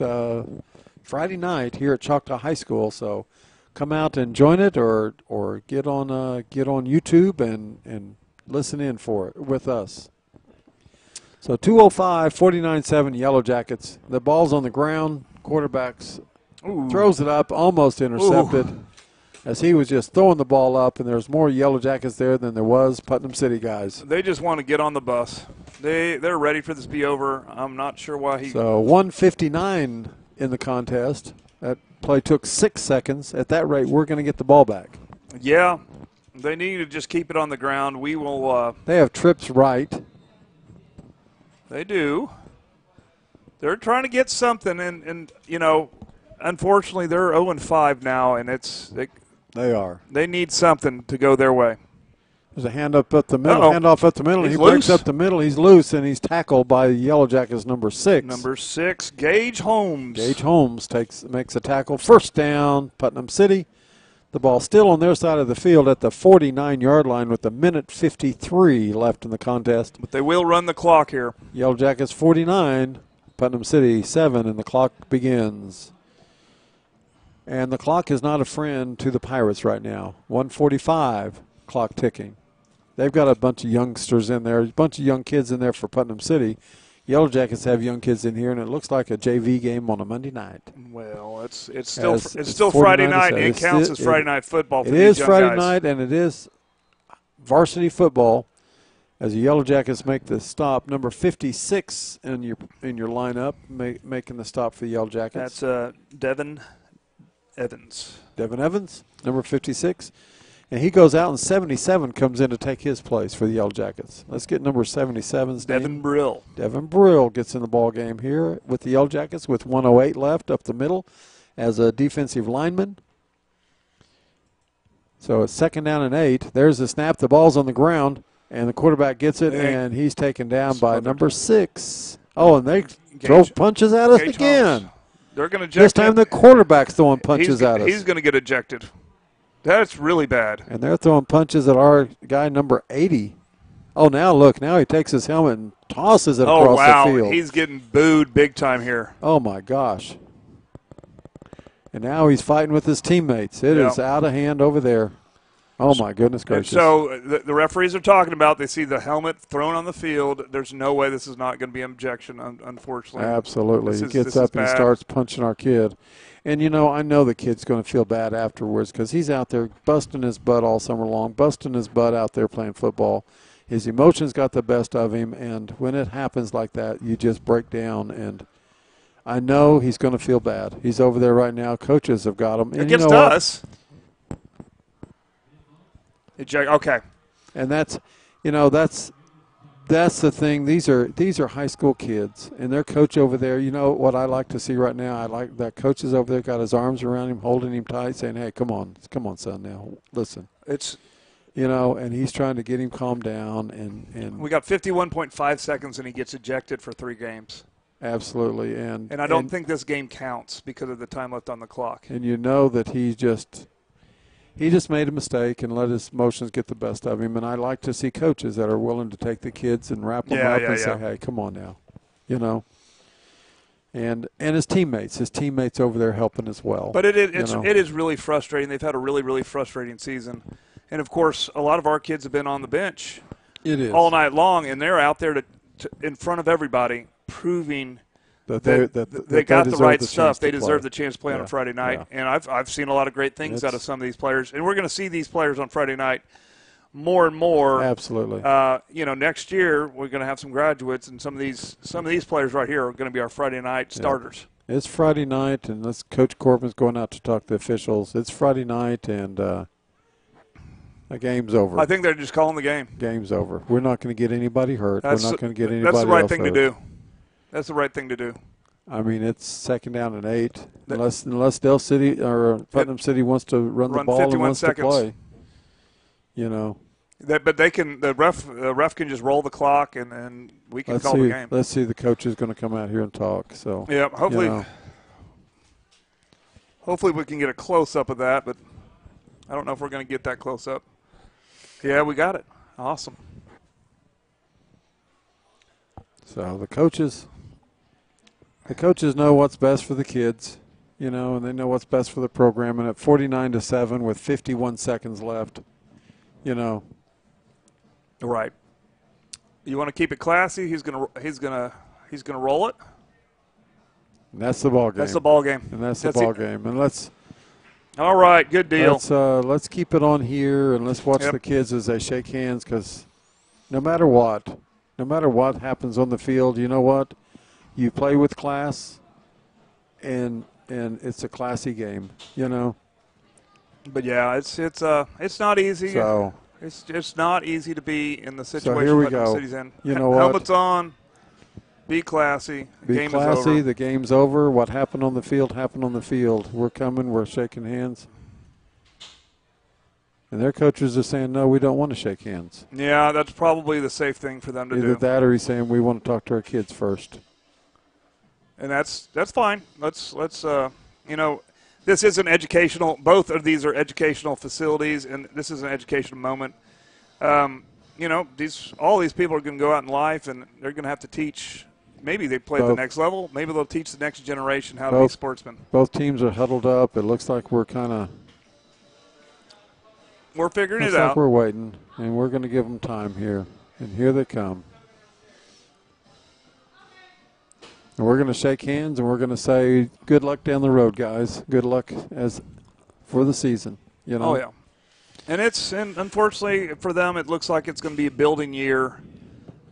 Friday night here at Choctaw High School. So come out and join it, or get on YouTube and listen in for it with us. So 205-49-7 Yellow Jackets. The ball's on the ground. Quarterbacks throws it up, almost intercepted, as he was just throwing the ball up, and there's more Yellow Jackets there than there was Putnam City guys. They just want to get on the bus. They're ready for this to be over. I'm not sure why he. So 1:59 in the contest. That play took 6 seconds. At that rate, we're going to get the ball back. Yeah, they need to just keep it on the ground. We will. They have trips right. They do. They're trying to get something, and unfortunately, they're 0-5 now, and They are. They need something to go their way. There's a hand up the middle. Uh-oh. Handoff up the middle. He breaks up the middle. He's loose, and he's tackled by Yellow Jackets number 6. Number 6, Gage Holmes. Gage Holmes makes a tackle. First down, Putnam City. The ball still on their side of the field at the 49-yard line with a minute 53 left in the contest. But they will run the clock here. Yellow Jackets 49, Putnam City 7, and the clock begins. And the clock is not a friend to the Pirates right now. 1:45, clock ticking. They've got a bunch of youngsters in there, a bunch of young kids in there for Putnam City. Yellow Jackets have young kids in here, and it looks like a JV game on a Monday night. Well, it's still Friday night. It counts as Friday night football for these young guys. It is Friday night, and it is varsity football as the Yellow Jackets make the stop. Number 56 in your lineup, making the stop for the Yellow Jackets. That's Devin Evans. Devin Evans, number 56. And he goes out, and 77 comes in to take his place for the Yellow Jackets. Let's get number 77's name. Devin Brill. Devin Brill gets in the ball game here with the Yellow Jackets with 1:08 left up the middle as a defensive lineman. So it's 2nd down and 8. There's the snap. The ball's on the ground, and the quarterback gets it, and he's taken down by number 6. Oh, and they throw punches at us again. Holmes. They're going to eject this time the quarterback's throwing punches at us. He's going to get ejected. That's really bad. And they're throwing punches at our guy number 80. Oh, now look. Now he takes his helmet and tosses it across the field. He's getting booed big time here. Oh, my gosh. And now he's fighting with his teammates. It is out of hand over there. Oh, my goodness gracious. So the referees are talking about, they see the helmet thrown on the field. There's no way this is not going to be an objection, unfortunately. Absolutely. He gets up and starts punching our kid. And, I know the kid's going to feel bad afterwards because he's out there busting his butt all summer long, busting his butt out there playing football. His emotions got the best of him, and when it happens like that, you just break down. And I know he's going to feel bad. He's over there right now. Coaches have got him. And against us. Okay. And that's the thing. These are high school kids, and their coach over there. You know what I like to see right now? I like that coach is over there, got his arms around him, holding him tight, saying, "Hey, come on, son. Now listen." And he's trying to get him calmed down. And we got 51.5 seconds, and he gets ejected for 3 games. Absolutely, and I don't think this game counts because of the time left on the clock. And you know that he just made a mistake and let his emotions get the best of him. And I like to see coaches that are willing to take the kids and wrap them up and say, "Hey, come on now," And his teammates over there helping as well. But it is really frustrating. They've had a really, really frustrating season. And, of course, a lot of our kids have been on the bench all night long, and they're out there in front of everybody proving that they got the right stuff. They deserve the chance to play on a Friday night. And I've seen a lot of great things out of some of these players. And we're going to see these players on Friday night more and more. Absolutely. Next year we're going to have some graduates, and some of these players right here are going to be our Friday night starters. It's Friday night, and Coach Corbin's going out to talk to the officials. It's Friday night, and the game's over. I think they're just calling the game. Game's over. We're not going to get anybody hurt. We're not going to get anybody else That's the right thing hurt. to do. That's the right thing to do. I mean, it's 2nd down and 8. Unless Del City or Putnam City wants to run the ball and wants to play. But they can. The ref can just roll the clock, and we can call the game. Let's see. The coach is going to come out here and talk. So yeah, hopefully, you know. hopefully we can get a close up of that. But I don't know if we're going to get that close up. Yeah, we got it. Awesome. So the coaches know what's best for the kids, you know, and they know what's best for the program. And at 49-7 with 51 seconds left, you know. Right. You want to keep it classy. He's gonna roll it. And that's the ball game. That's the ball game. And that's the ball game. And let's. All right, good deal. Let's keep it on here and let's watch the kids as they shake hands, because no matter what happens on the field, you know what? You play with class, and it's a classy game, you know. But yeah, it's not easy. So it's just not easy to be in the situation here we Putnam go. City's in. You know what? Helmets on. Be classy. The game is over. The game's over. What happened on the field happened on the field. We're coming. We're shaking hands. And their coaches are saying, no, we don't want to shake hands. Yeah, that's probably the safe thing for them to do. Either that or he's saying we want to talk to our kids first. And that's fine. Let's you know, this is an educational. Both of these are educational facilities, and this is an educational moment. You know, all these people are going to go out in life, and they're going to have to teach. Maybe they play at the next level. Maybe they'll teach the next generation how to be sportsmen. Both teams are huddled up. It looks like we're figuring it out. out. Like we're waiting, and we're going to give them time here. And here they come. And we're going to shake hands, and we're going to say, good luck down the road, guys. Good luck for the season. You know? Oh, yeah. And unfortunately for them, it looks like it's going to be a building year.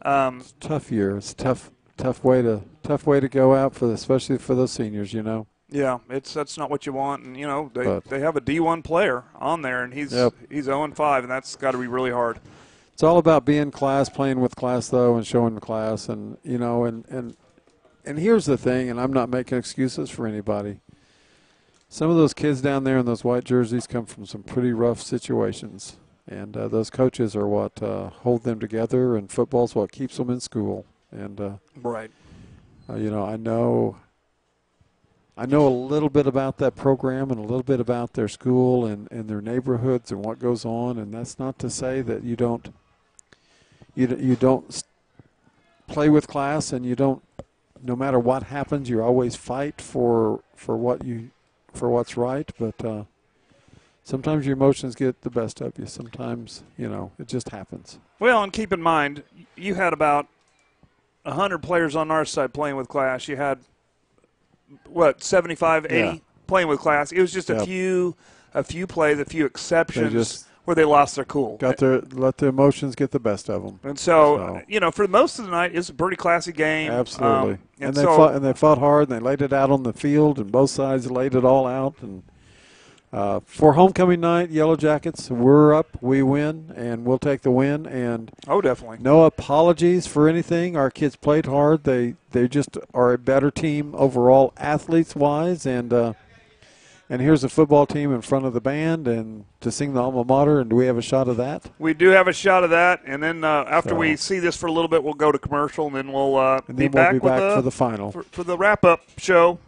It's a tough year. It's a tough way to go out especially for those seniors, you know. Yeah, that's not what you want, and you know they have a D1 player on there, and he's 0-5, and that's got to be really hard. It's all about being class, playing with class though, and showing class, and you know, and here's the thing, and I'm not making excuses for anybody. Some of those kids down there in those white jerseys come from some pretty rough situations, and those coaches are what hold them together, and football's what keeps them in school. And right, you know, I know a little bit about that program and a little bit about their school and their neighborhoods and what goes on, and that's not to say that you don't play with class and you don't. No matter what happens, you always fight for what's right, but sometimes your emotions get the best of you. Sometimes, you know, it just happens. Well, and keep in mind, you had about 100 players on our side playing with class. You had, 75, 80 playing with class. It was just a few plays, a few exceptions where they lost their cool. Let the emotions get the best of them. And so, you know, for most of the night, it's a pretty classy game. Absolutely. And they fought hard, and they laid it out on the field, and both sides laid it all out. And for homecoming night, Yellow Jackets, we're up, we win, and we'll take the win. And definitely. No apologies for anything. Our kids played hard. They just are a better team overall, athletes-wise, and here's a football team in front of the band and to sing the alma mater, and do we have a shot of that? We do have a shot of that, and then after we see this for a little bit, we'll go to commercial, and then we'll be back for the final. For the wrap-up show.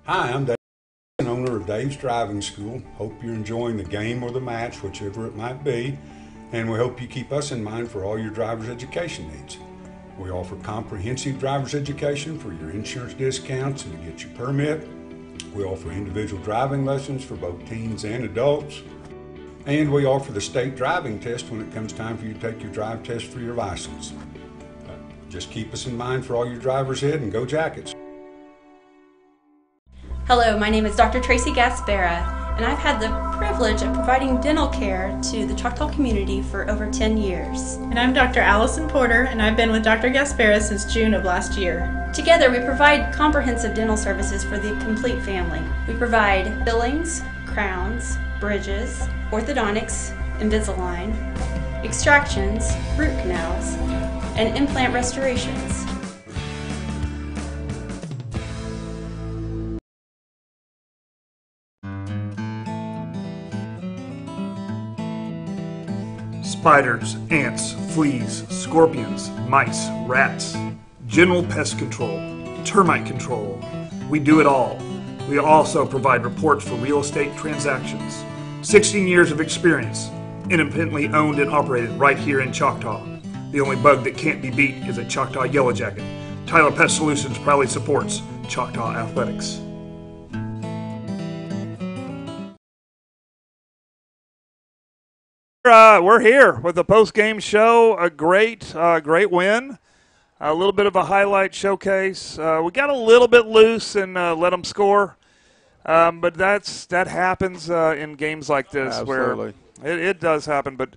Hi, I'm Dave, owner of Dave's Driving School. Hope you're enjoying the game or the match, whichever it might be. and we hope you keep us in mind for all your driver's education needs. We offer comprehensive driver's education for your insurance discounts and to get your permit. We offer individual driving lessons for both teens and adults. And we offer the state driving test when it comes time for you to take your drive test for your license. Just keep us in mind for all your drivers ed, and go Jackets. Hello, my name is Dr. Tracy Gaspera, and I've had the privilege of providing dental care to the Choctaw community for over 10 years. And I'm Dr. Allison Porter, and I've been with Dr. Gaspera since June of last year. Together, we provide comprehensive dental services for the complete family. We provide fillings, crowns, bridges, orthodontics, Invisalign, extractions, root canals, and implant restorations. Spiders, ants, fleas, scorpions, mice, rats, general pest control, termite control. We do it all. We also provide reports for real estate transactions. 16 years of experience, independently owned and operated right here in Choctaw. The only bug that can't be beat is a Choctaw Yellow Jacket. Tyler Pest Solutions proudly supports Choctaw Athletics. We're here with the post-game show. A great win. A little bit of a highlight showcase. We got a little bit loose and let them score, but that happens in games like this. Absolutely. Where it does happen. But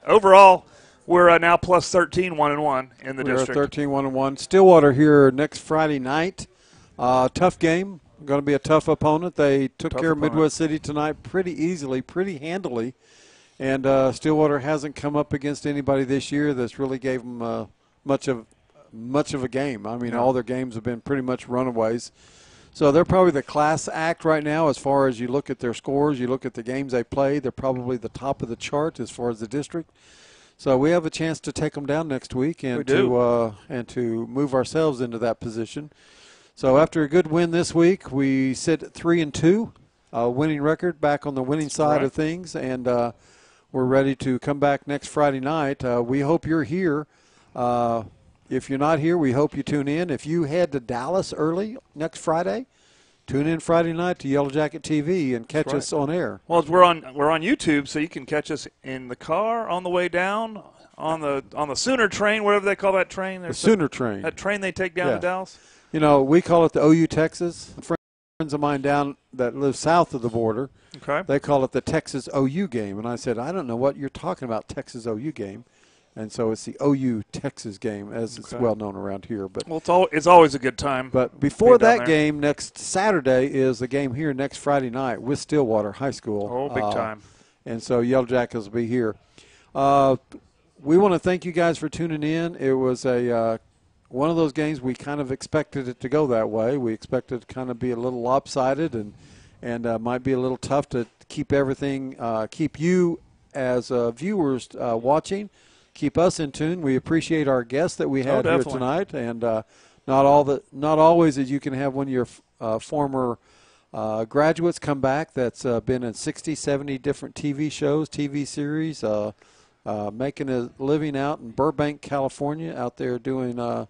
overall, we're now plus 13, 1-1 in the district. We're 13, 1-1. Stillwater here next Friday night. Tough game. Going to be a tough opponent. They took care of Midwest City tonight pretty easily, pretty handily. And Stillwater hasn't come up against anybody this year that's really gave them much of a game. I mean, all their games have been pretty much runaways. So they're probably the class act right now as far as you look at their scores, you look at the games they play. They're probably the top of the chart as far as the district. So we have a chance to take them down next week and to move ourselves into that position. So after a good win this week, we sit at 3-2, winning record, back on the winning side of things, and we're ready to come back next Friday night. We hope you're here. If you're not here, we hope you tune in. If you head to Dallas early next Friday, tune in Friday night to Yellow Jacket TV and catch us on air. Well, we're on YouTube, so you can catch us in the car on the way down, on the Sooner train, whatever they call that train. The Sooner train. That train they take down to Dallas. You know, we call it the OU Texas. Friends of mine down that live south of the border, they call it the Texas OU game. And I said, I don't know what you're talking about, Texas OU game. And so it's the OU Texas game, as it's well known around here. But it's always a good time. But before that game, next Saturday is the game here next Friday night with Stillwater High School. Oh, big time. And so Yellow Jackets will be here. We want to thank you guys for tuning in. It was one of those games we kind of expected it to go that way. We expected it to kind of be a little lopsided and might be a little tough to keep everything, keep you as viewers watching, keep us in tune. We appreciate our guests that we had here tonight, and not always that you can have one of your former graduates come back that's been in 60, 70 different TV shows, TV series, making a living out in Burbank, California, out there doing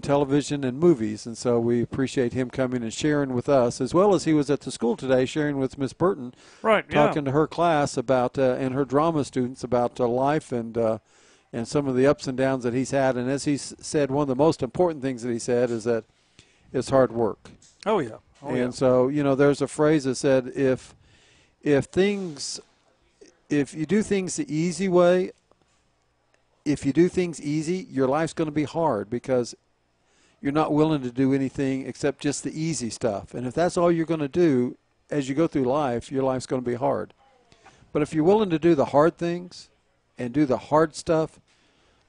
television and movies. And so we appreciate him coming and sharing with us, as well as he was at the school today sharing with Miss Burton, talking to her class about and her drama students about life and some of the ups and downs that he's had. And as he said, one of the most important things that he said is that it's hard work. Oh, yeah. So, you know, there's a phrase that said, if you do things the easy way, if you do things easy, your life's going to be hard because you're not willing to do anything except just the easy stuff. And if that's all you're going to do as you go through life, your life's going to be hard. But if you're willing to do the hard things and do the hard stuff,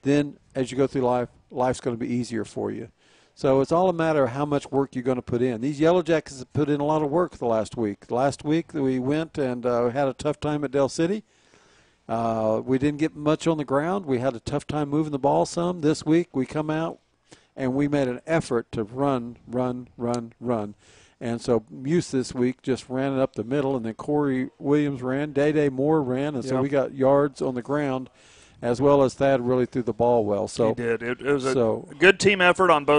then as you go through life, life's going to be easier for you. So it's all a matter of how much work you're going to put in. These Yellow Jackets have put in a lot of work the last week. Last week we went and had a tough time at Del City. We didn't get much on the ground. We had a tough time moving the ball some. This week we come out and we made an effort to run. And so Muse this week just ran it up the middle, and then Corey Williams ran, Day Moore ran, and so we got yards on the ground, as well as Thad really threw the ball well. So he did. It was a good team effort on both